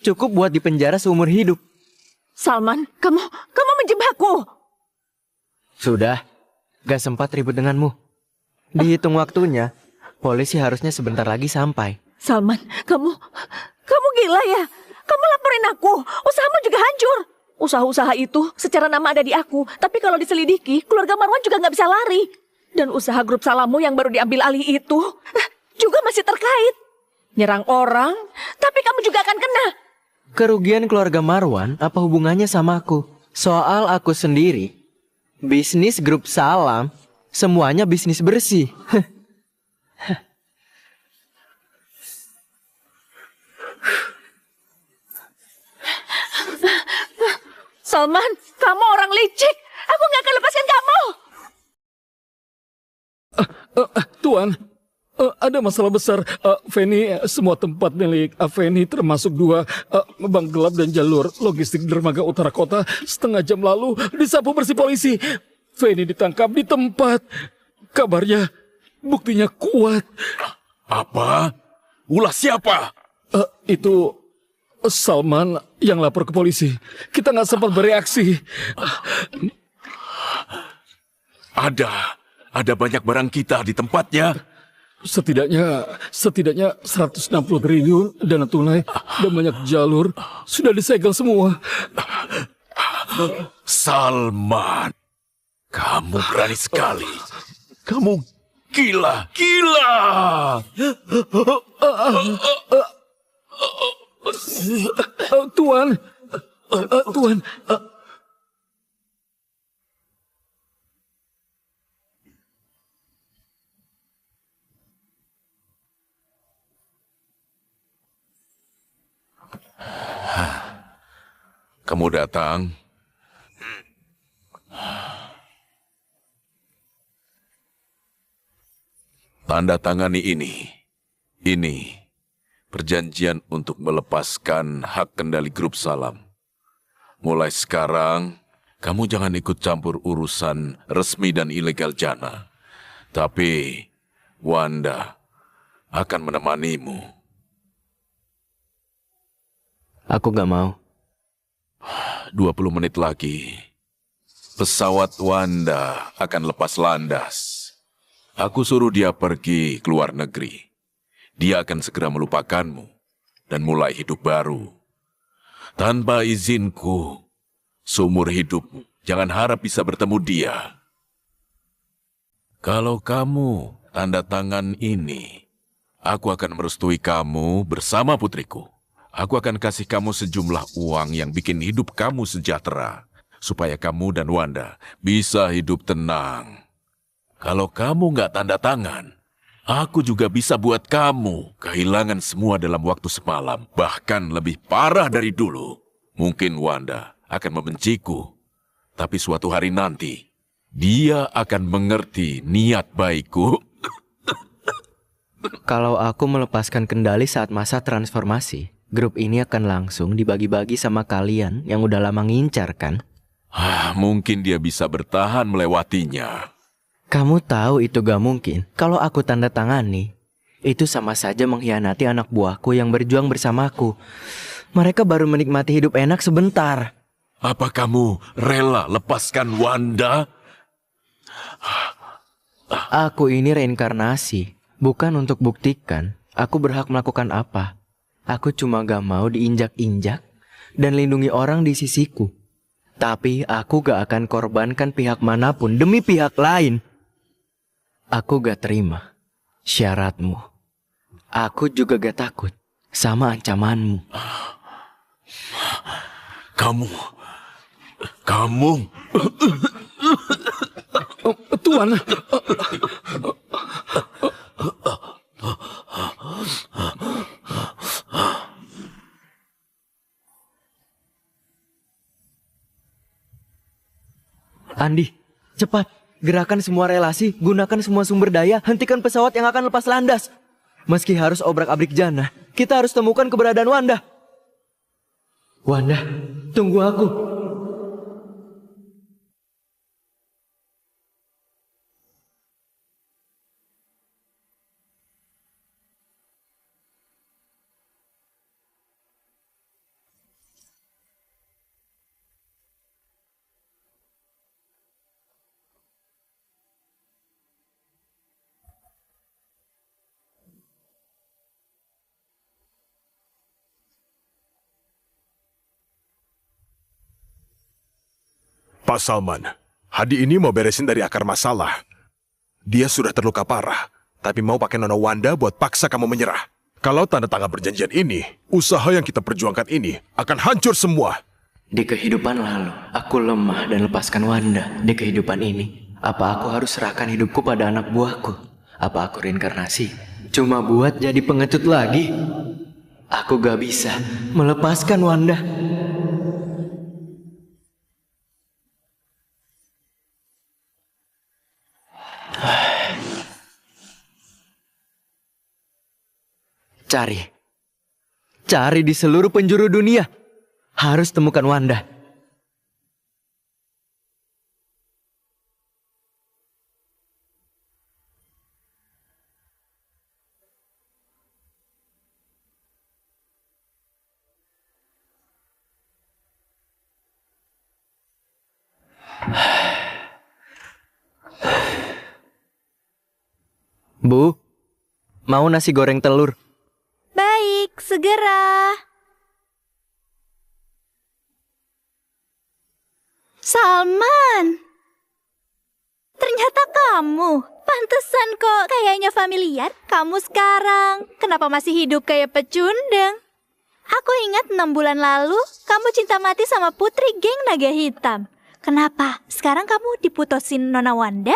cukup buat dipenjara seumur hidup. Salman, kamu menjebakku. Sudah, gak sempat ribut denganmu. Dihitung waktunya, polisi harusnya sebentar lagi sampai. Salman, kamu gila ya? Kamu laporin aku, usahamu juga hancur. Usaha-usaha itu secara nama ada di aku, tapi kalau diselidiki, keluarga Marwan juga nggak bisa lari. Dan usaha grup Salammu yang baru diambil alih itu juga masih terkait. Nyerang orang, tapi kamu juga akan kena. Kerugian keluarga Marwan apa hubungannya sama aku? Soal aku sendiri, bisnis grup Salam, semuanya bisnis bersih. Salman, kamu orang licik. Aku gak akan lepaskan kamu. Tuan, ada masalah besar. Feni, semua tempat milik Feni termasuk 2 bank gelap dan jalur logistik dermaga utara kota setengah jam lalu disapu bersih polisi. Feni ditangkap di tempat. Kabarnya buktinya kuat. Apa? Ulah siapa? Itu Salman yang lapor ke polisi. Kita nggak sempat bereaksi. Ada banyak barang kita di tempatnya. Setidaknya 160 triliun dana tunai dan banyak jalur sudah disegel semua. Salman, kamu berani sekali. Kamu gila. Tuan. Kamu datang. Tanda tangani ini. Ini perjanjian untuk melepaskan hak kendali grup Salam. Mulai sekarang, kamu jangan ikut campur urusan resmi dan ilegal Jana. Tapi Wanda akan menemanimu. Aku gak mau. 20 menit lagi, pesawat Wanda akan lepas landas. Aku suruh dia pergi ke luar negeri. Dia akan segera melupakanmu dan mulai hidup baru. Tanpa izinku, seumur hidupmu, jangan harap bisa bertemu dia. Kalau kamu tanda tangan ini, aku akan merestui kamu bersama putriku. Aku akan kasih kamu sejumlah uang yang bikin hidup kamu sejahtera, supaya kamu dan Wanda bisa hidup tenang. Kalau kamu nggak tanda tangan, aku juga bisa buat kamu kehilangan semua dalam waktu semalam, bahkan lebih parah dari dulu. Mungkin Wanda akan membenciku, tapi suatu hari nanti, dia akan mengerti niat baikku. Kalau aku melepaskan kendali saat masa transformasi, grup ini akan langsung dibagi-bagi sama kalian yang udah lama ngincar kan? Mungkin dia bisa bertahan melewatinya. Kamu tahu itu gak mungkin. Kalau aku tanda tangani, itu sama saja mengkhianati anak buahku yang berjuang bersamaku. Mereka baru menikmati hidup enak sebentar. Apa kamu rela lepaskan Wanda? Aku ini reinkarnasi, bukan untuk buktikan aku berhak melakukan apa. Aku cuma gak mau diinjak-injak dan lindungi orang di sisiku. Tapi aku gak akan korbankan pihak manapun demi pihak lain. Aku gak terima syaratmu. Aku juga gak takut sama ancamanmu. Kamu... Tuan. Andi, cepat. Gerakan semua relasi, gunakan semua sumber daya, hentikan pesawat yang akan lepas landas. Meski harus obrak-abrik Jana, kita harus temukan keberadaan Wanda. Wanda, tunggu aku. Pak Salman, Hadi ini mau beresin dari akar masalah. Dia sudah terluka parah, tapi mau pakai Nona Wanda buat paksa kamu menyerah. Kalau tanda tangan perjanjian ini, usaha yang kita perjuangkan ini akan hancur semua. Di kehidupan lalu, aku lemah dan lepaskan Wanda. Di kehidupan ini, apa aku harus serahkan hidupku pada anak buahku? Apa aku reinkarnasi? Cuma buat jadi pengecut lagi? Aku gak bisa melepaskan Wanda. Cari. Cari di seluruh penjuru dunia. Harus temukan Wanda. Bu, mau nasi goreng telur? Baik, segera. Salman. Ternyata kamu. Pantesan kok kayaknya familiar. Kamu sekarang. Kenapa masih hidup kayak pecundang? Aku ingat 6 bulan lalu kamu cinta mati sama putri geng naga hitam. Kenapa? Sekarang kamu diputusin Nona Wanda?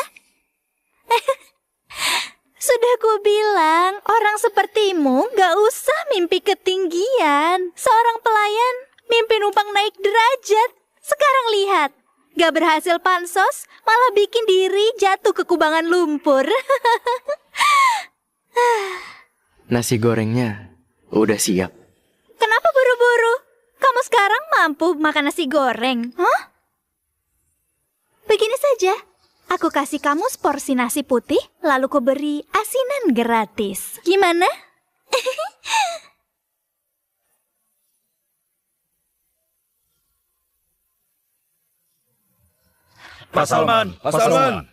Sudah ku bilang, orang sepertimu gak usah mimpi ketinggian. Seorang pelayan mimpi numpang naik derajat. Sekarang lihat, gak berhasil pansos, malah bikin diri jatuh ke kubangan lumpur. Nasi gorengnya udah siap. Kenapa buru-buru? Kamu sekarang mampu makan nasi goreng? Hah? Begini saja. Aku kasih kamu seporsi nasi putih, lalu ku beri asinan gratis. Gimana? Pak Salman, Pak Salman.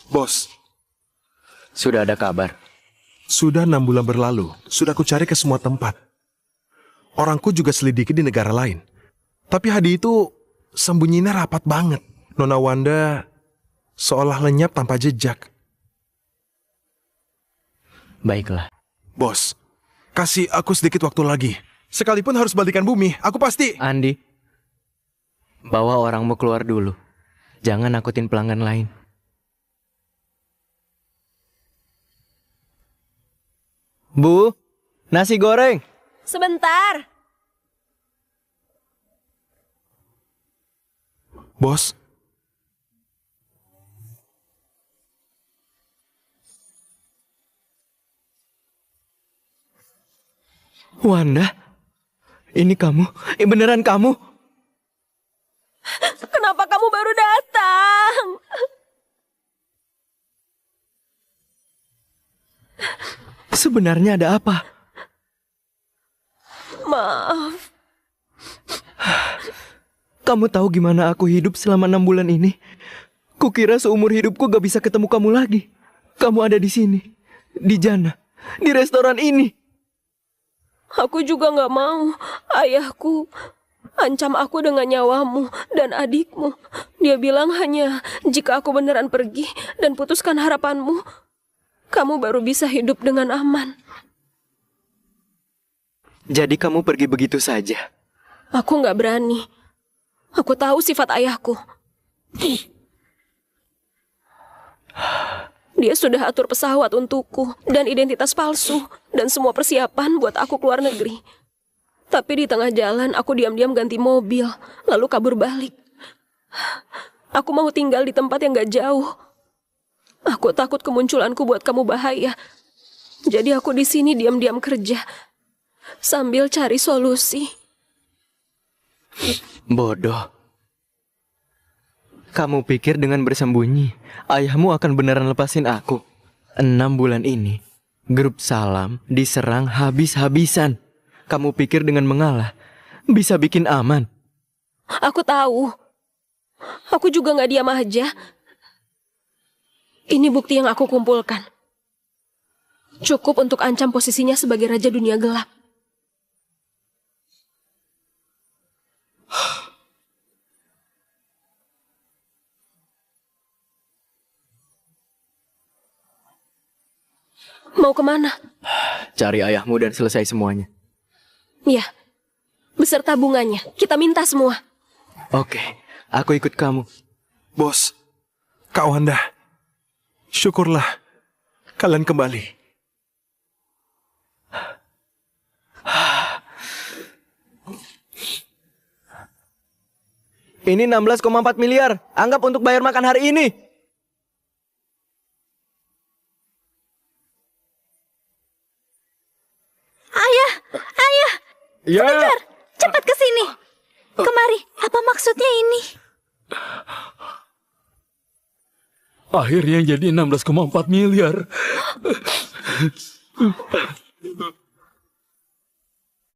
Bos, sudah ada kabar. Sudah 6 bulan berlalu, sudah ku cari ke semua tempat. Orangku juga selidiki di negara lain. Tapi Hadi itu sembunyinya rapat banget. Nona Wanda seolah lenyap tanpa jejak. Baiklah. Bos, kasih aku sedikit waktu lagi. Sekalipun harus balikan bumi, aku pasti... Andi, bawa orangmu keluar dulu. Jangan nakutin pelanggan lain. Bu, nasi goreng. Sebentar. Bos. Wanda, ini kamu? Beneran kamu? Kenapa kamu baru datang? Sebenarnya ada apa? Maaf. Kamu tahu gimana aku hidup selama 6 bulan ini? Kukira seumur hidupku gak bisa ketemu kamu lagi. Kamu ada di sini, di Jannah, di restoran ini. Aku juga gak mau. Ayahku ancam aku dengan nyawamu dan adikmu. Dia bilang hanya jika aku beneran pergi dan putuskan harapanmu, kamu baru bisa hidup dengan aman. Jadi kamu pergi begitu saja? Aku gak berani. Aku tahu sifat ayahku. Dia sudah atur pesawat untukku dan identitas palsu dan semua persiapan buat aku keluar negeri. Tapi di tengah jalan aku diam-diam ganti mobil, lalu kabur balik. Aku mau tinggal di tempat yang gak jauh. Aku takut kemunculanku buat kamu bahaya. Jadi aku di sini diam-diam kerja sambil cari solusi. Bodoh. Kamu pikir dengan bersembunyi, ayahmu akan beneran lepasin aku? 6 bulan ini, grup Salam diserang habis-habisan. Kamu pikir dengan mengalah, bisa bikin aman? Aku tahu. Aku juga gak diam aja. Ini bukti yang aku kumpulkan. Cukup untuk ancam posisinya sebagai Raja Dunia Gelap. Mau kemana? Cari ayahmu dan selesai semuanya. Iya, beserta bunganya. Kita minta semua. Oke, aku ikut kamu. Bos, Kak Wanda, syukurlah kalian kembali. Ini 16,4 miliar. Anggap untuk bayar makan hari ini. Ya. Sebentar, cepat ke sini. Kemari, apa maksudnya ini? Akhirnya jadi 16,4 miliar.